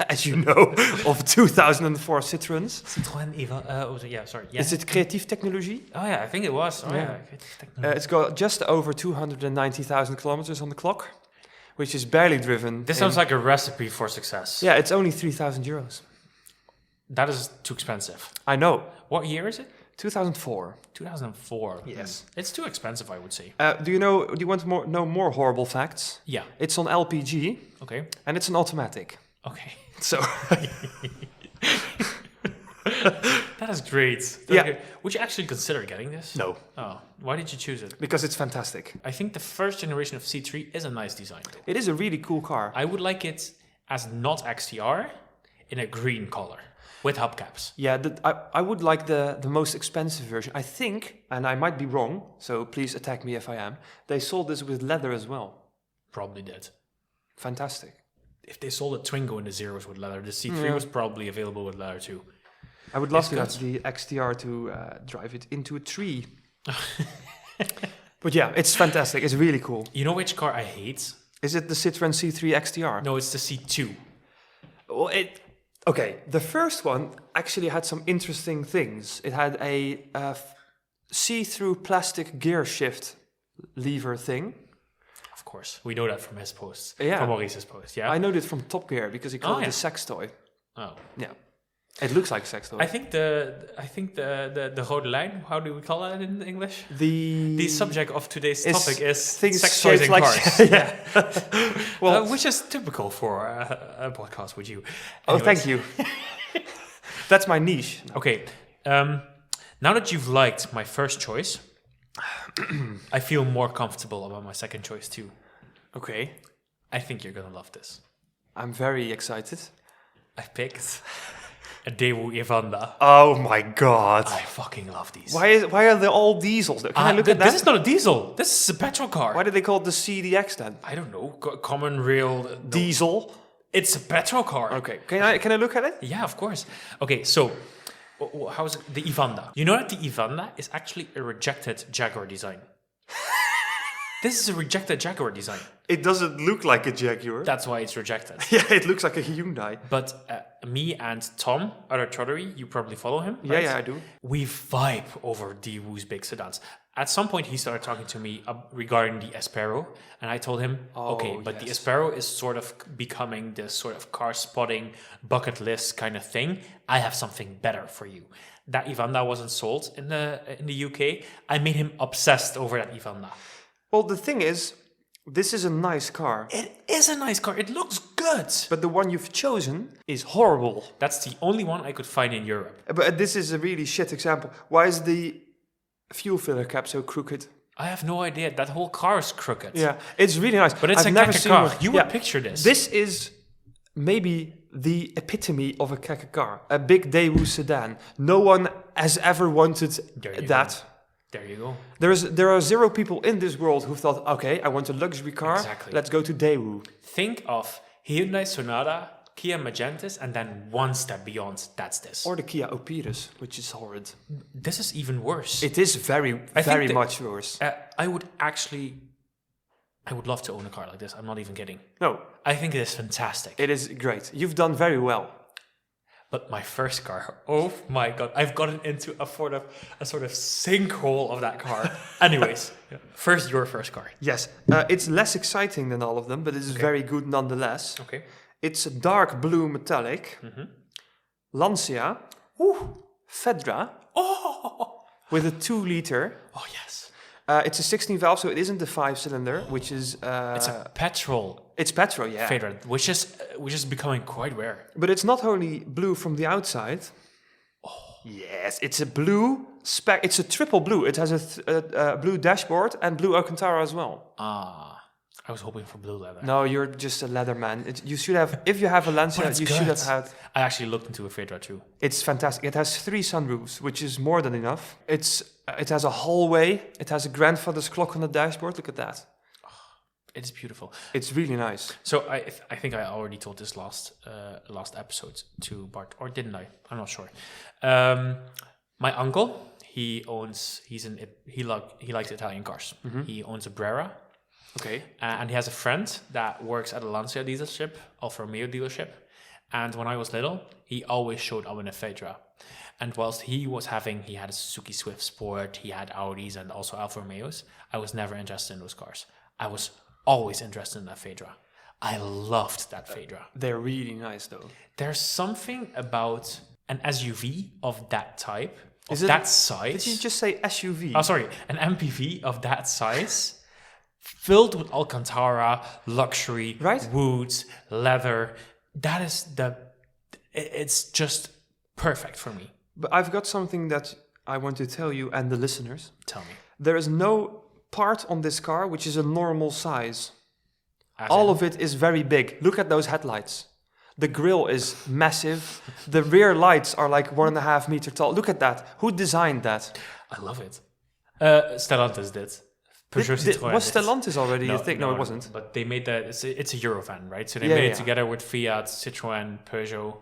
as you know, of 2004 Citroëns. Citroën yeah, sorry. Yeah. Is it Creatief Technologie? Oh yeah, I think it was. Oh yeah, Creatief Technologie. It's got just over 290,000 kilometers on the clock, which is barely driven. This sounds like a recipe for success. Yeah, it's only 3,000 euros. That is too expensive. I know. What year is it? 2004. 2004. Yes. It's too expensive, I would say. Do you want to know more horrible facts? Yeah. It's on LPG. Okay. And it's an automatic. Okay. So. That is great. Great. Would you actually consider getting this? No. Oh, why did you choose it? Because it's fantastic. I think the first generation of C3 is a nice design, though. It is a really cool car. I would like it as not XTR. in a green color with hubcaps. Yeah, I would like the most expensive version. I think, and I might be wrong, so please attack me if I am, they sold this with leather as well. Probably did. Fantastic. If they sold a Twingo in the Zeros with leather, the C3 was probably available with leather too. I would love It's to good. have the XTR to drive it into a tree. But yeah, it's fantastic. It's really cool. You know which car I hate? Is it the Citroen C3 XTR? No, it's the C2. Well, okay, the first one actually had some interesting things. It had a see-through plastic gear shift lever thing. Of course, we know that from his posts. Yeah. From Maurice's post, yeah? I know it from Top Gear because he called it yeah. a sex toy. Oh. Yeah, it looks like a sex toy. I think the rode lijn, how do we call that in English? The The subject of today's topic is things sex toys shaped and like cars. yeah. Well, Which is typical for a podcast with you. oh, Anyways. thank you. That's my niche. Okay, now that you've liked my first choice, I feel more comfortable about my second choice too. Okay, I think you're gonna love this. I'm very excited. I picked a Daewoo Evander. Oh my god! I fucking love these. Why are they all diesels? Can I look at that? This is not a diesel. This is a petrol car. Why did they call it the CDX then? I don't know. Common rail. Diesel. It's a petrol car. Okay, can I look at it? Yeah, of course. Okay, so how's it? The Evander? You know that the Evander is actually a rejected Jaguar design. This is a rejected Jaguar design. It doesn't look like a Jaguar. That's why it's rejected. Yeah, it looks like a Hyundai. But me and Tom, other Chaudhary, you probably follow him, right? Yeah, I do. We vibe over Daewoo's big sedans. At some point, he started talking to me regarding the Espero, and I told him, okay, but the Espero is sort of becoming this sort of car spotting bucket list kind of thing. I have something better for you. That Evander wasn't sold in the UK. I made him obsessed over that Evander. Well, the thing is, this is a nice car. It is a nice car. It looks good. But the one you've chosen is horrible. That's the only one I could find in Europe. But this is a really shit example. Why is the fuel filler cap so crooked? I have no idea. That whole car is crooked. Yeah, it's really nice. But it's I've a never Kekke seen Karren. one. You would picture this. This is maybe the epitome of a Kekke car. A big Daewoo sedan. No one has ever wanted that. There you go. There are 0 people in this world who thought, okay, I want a luxury car. Exactly. Let's go to Daewoo. Think of Hyundai Sonata, Kia Magentis, and then one step beyond. That's this. Or the Kia Opirus, which is horrid. This is even worse. It is very much worse. I would love to own a car like this. I'm not even kidding. No, I think it is fantastic. it is great. You've done very well. But my first car, oh my god, I've gotten into a sort of sinkhole of that car. Anyways, first your first car. Yes, it's less exciting than all of them, but it is very good nonetheless. Okay. It's a dark blue metallic. Lancia. Fedra. Oh, With a 2-liter. oh yes. It's a 16 valve, so it isn't the 5-cylinder, which is... It's a petrol It's petrol, yeah. Fedra, which is becoming quite rare. But it's not only blue from the outside. Oh. Yes, it's a blue spec. It's a triple blue. It has a blue dashboard and blue Alcantara as well. I was hoping for blue leather. No, you're just a leather man. You should have, if you have a Lancia, you should have had... I actually looked into a Fedra too. It's fantastic. It has 3 sunroofs, which is more than enough. It has a hallway. It has a grandfather's clock on the dashboard. Look at that. It's beautiful. It's really nice. So I think I already told this last episode to Bart, or didn't I? I'm not sure. My uncle, he likes Italian cars. He owns a Brera. Okay. And he has a friend that works at a Lancia dealership, Alfa Romeo dealership. And when I was little, he always showed up in a Fedra. And whilst he had a Suzuki Swift Sport, he had Audis and also Alfa Romeos, I was never interested in those cars. I was always interested in that Fedra. I loved that Fedra. They're really nice though. There's something about an SUV of that type, Is of it- that size. Did you just say SUV? Oh, sorry, an MPV of that size, filled with Alcantara, luxury, Right. woods, leather. That is it's just perfect for me. But I've got something that I want to tell you and the listeners. Tell me. There is no part on this car which is a normal size. As All in- of it is very big. Look at those headlights. The grille is massive. The rear lights are like 1.5 meter tall. Look at that. Who designed that? I love it. Stellantis did. Peugeot Citroën Was did. Stellantis already a thing? No, it wasn't. But they made that. It's a Eurovan, right? So they Yeah, made yeah. it together with Fiat, Citroën, Peugeot.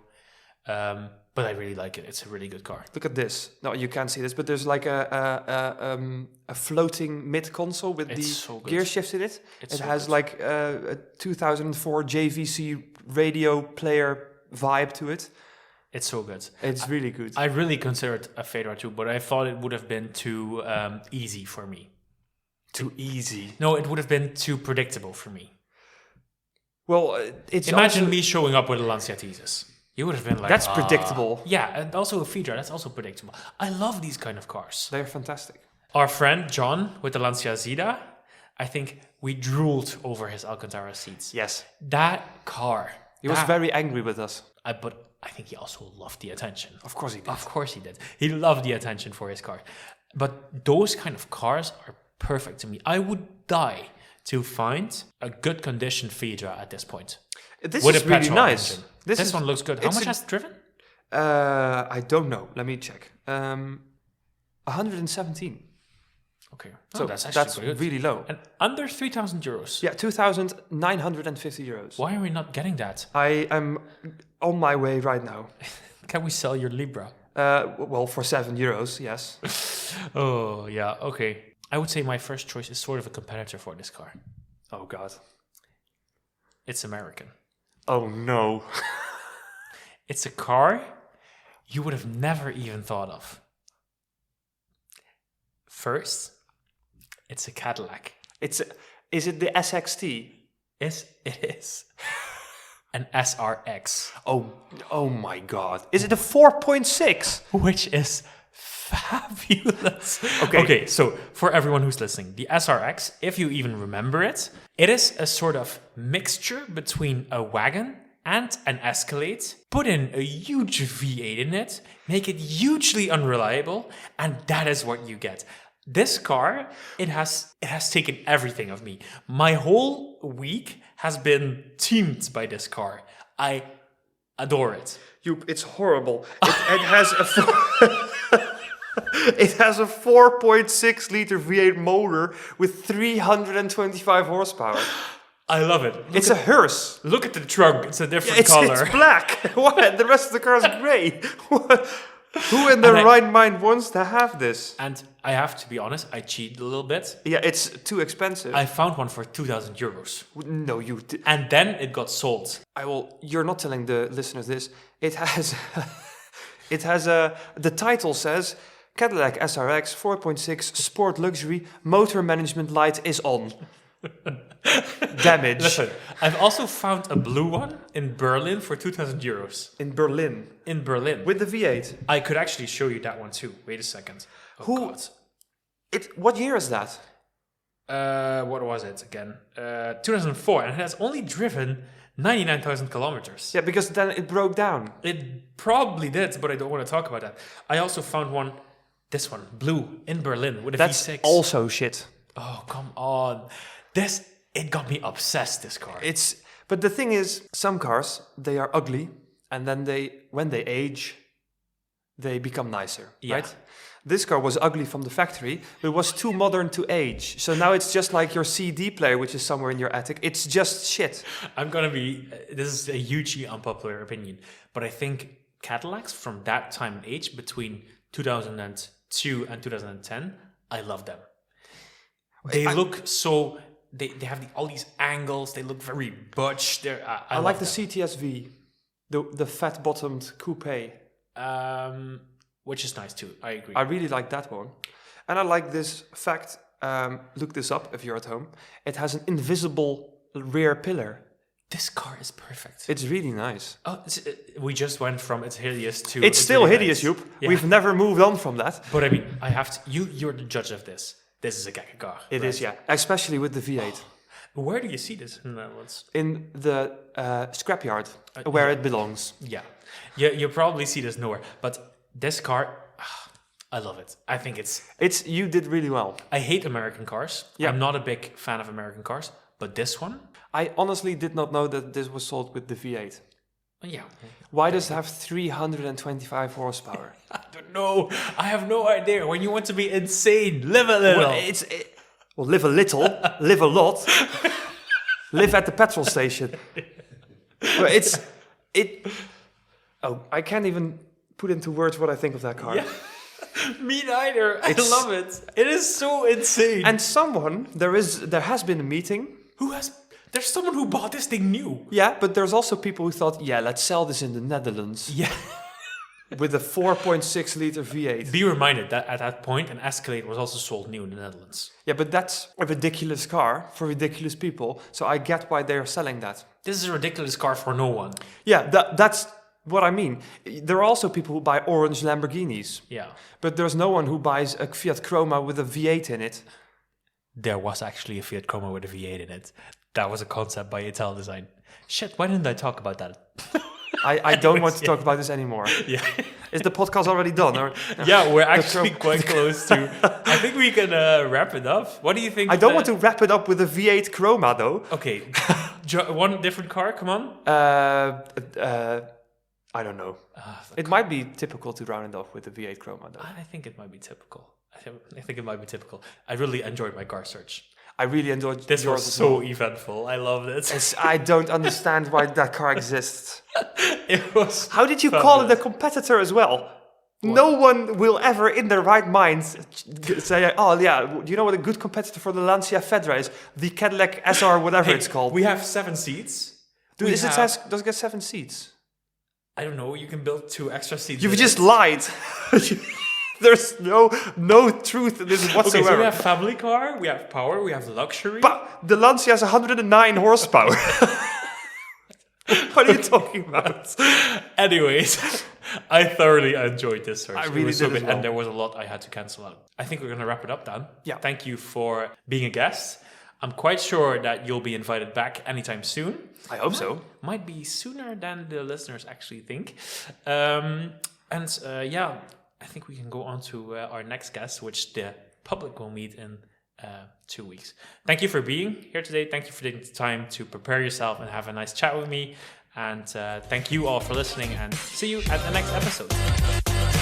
But I really like it. It's a really good car. Look at this. No, you can't see this, but there's like a floating mid console with It's the so good. gear shifts in it. It's It so has good. like a 2004 JVC radio player vibe to it. It's so good. It's really good. I really considered a Fedora too, but I thought it would have been too easy for me. Too easy. No, it would have been too predictable for me. Well, it's Imagine also, me showing up with a Lancia Thesis. You would have been like, That's predictable. Yeah, and also a Fedora, that's also predictable. I love these kind of cars. They're fantastic. Our friend John with the Lancia Zida, I think we drooled over his Alcantara seats. Yes. That car. He was very angry with us. But I think he also loved the attention. Of course he did. Of course he did. He loved the attention for his car. But those kind of cars are perfect to me. I would die to find a good condition Fedra at this point. This with is a really petrol nice. engine. This This one looks good. How it's much a- has it driven? I don't know. Let me check. 117. Okay. So that's actually that's pretty good. really low. And under 3,000 euros. Yeah, 2,950 euros. Why are we not getting that? I am on my way right now. Can we sell your Libra? Well, for 7 euros, yes. Oh, yeah. Okay. I would say my first choice is sort of a competitor for this car. Oh, God. It's American. Oh, no. It's a car you would have never even thought of. First, it's a Cadillac. Is it the SXT? Yes, it is. An SRX. Oh my God. Is it a 4.6? Which is fabulous. Okay. Okay, so for everyone who's listening, the SRX, if you even remember it, it is a sort of mixture between a wagon and an Escalade. Put in a huge V8 in it, make it hugely unreliable, and that is what you get. This car, it has taken everything of me. My whole week has been teamed by this car. I adore it. It's horrible. It has a it has a 4.6 liter V8 motor with 325 horsepower. I love it. It's a hearse. Look at the trunk. It's a different It's color. black. What? The rest of the car is grey. Who in their And right mind wants to have this? And I have to be honest, I cheated a little bit. Yeah, it's too expensive. I found one for 2,000 euros. No, you. And then it got sold. I will. You're not telling the listeners this. It has. It has a. The title says Cadillac SRX 4.6 Sport Luxury Motor Management Light is on. Damage. Listen, I've also found a blue one in Berlin for 2,000 euros. In Berlin In Berlin. with the V8. I could actually show you that one too. Wait a second. Oh, Who- God. What year is that? What was it again? 2004, and it has only driven 99,000 kilometers. Yeah, because then it broke down. It probably did, but I don't want to talk about that. I also found one, this one, blue, in Berlin with a That's V6. also shit. Oh, come on. It got me obsessed, this car. But the thing is, some cars, they are ugly, and then when they age, they become nicer, Yeah. right? This car was ugly from the factory, but it was too modern to age. So now it's just like your CD player, which is somewhere in your attic. It's just shit. I'm going to be, this is a hugely unpopular opinion, but I think Cadillacs from that time and age, between 2002 and 2010, I love them. They look so, they have all these angles, they look very butch. I like the CTS-V, the fat-bottomed coupe. Which is nice too, I agree. I really like that one. And I like this fact, look this up if you're at home. It has an invisible rear pillar. This car is perfect. It's really nice. Oh, we just went from it's hideous to... It's still really hideous, nice. Joep. Yeah. We've never moved on from that. But I mean, I have to... You're the judge of this. This is a Kekke car. It is, yeah. Especially with the V8. Where do you see this in the Netherlands? In the scrapyard, where it belongs. Yeah. You probably see this nowhere. But this car, I love it. I think You did really well. I hate American cars. Yeah. I'm not a big fan of American cars. But this one... I honestly did not know that this was sold with the V8. Yeah. Why does it have 325 horsepower? I don't know. I have no idea. When you want to be insane, live a little. Well, live a little, live a lot, live at the petrol station. But I can't even put into words what I think of that car. Yeah. Me neither. I love it. It is so insane. And there has been a meeting. There's someone who bought this thing new. Yeah, but there's also people who thought, let's sell this in the Netherlands. Yeah. With a 4.6 liter V8. Be reminded that at that point, an Escalade was also sold new in the Netherlands. Yeah, but that's a ridiculous car for ridiculous people. So I get why they're selling that. This is a ridiculous car for no one. Yeah, that's what I mean. There are also people who buy orange Lamborghinis. Yeah. But there's no one who buys a Fiat Croma with a V8 in it. There was actually a Fiat Croma with a V8 in it. That was a concept by Ital Design. Shit, why didn't I talk about that? I don't want to talk about this anymore. Yeah. Is the podcast already done? Or? Yeah, we're actually quite close to. I think we can wrap it up. What do you think? I don't want to wrap it up with a V8 Croma, though. Okay. One different car, come on. I don't know. It might be typical to round it off with a V8 Croma, though. I think it might be typical. I think it might be typical. I really enjoyed my car search. I really enjoyed this. Yours Was so eventful. I loved it. I don't understand why that car exists. It was. How did you call it a competitor as well? What? No one will ever, in their right mind, say, "Oh yeah, do you know what a good competitor for the Lancia Fedra is? The Cadillac SR, whatever it's called." We have 7 seats. Does it get 7 seats? I don't know. You can build 2 extra seats. You've just lied. There's no truth in this whatsoever. Okay, so we have family car, we have power, we have luxury. But the Lancia has 109 horsepower. What are you talking about? Anyways, I thoroughly enjoyed this search. I really did as well. And there was a lot I had to cancel out. I think we're going to wrap it up, Dan. Yeah. Thank you for being a guest. I'm quite sure that you'll be invited back anytime soon. I hope so. Might be sooner than the listeners actually think. I think we can go on to our next guest, which the public will meet in 2 weeks. Thank you for being here today. Thank you for taking the time to prepare yourself and have a nice chat with me. And thank you all for listening, and see you at the next episode.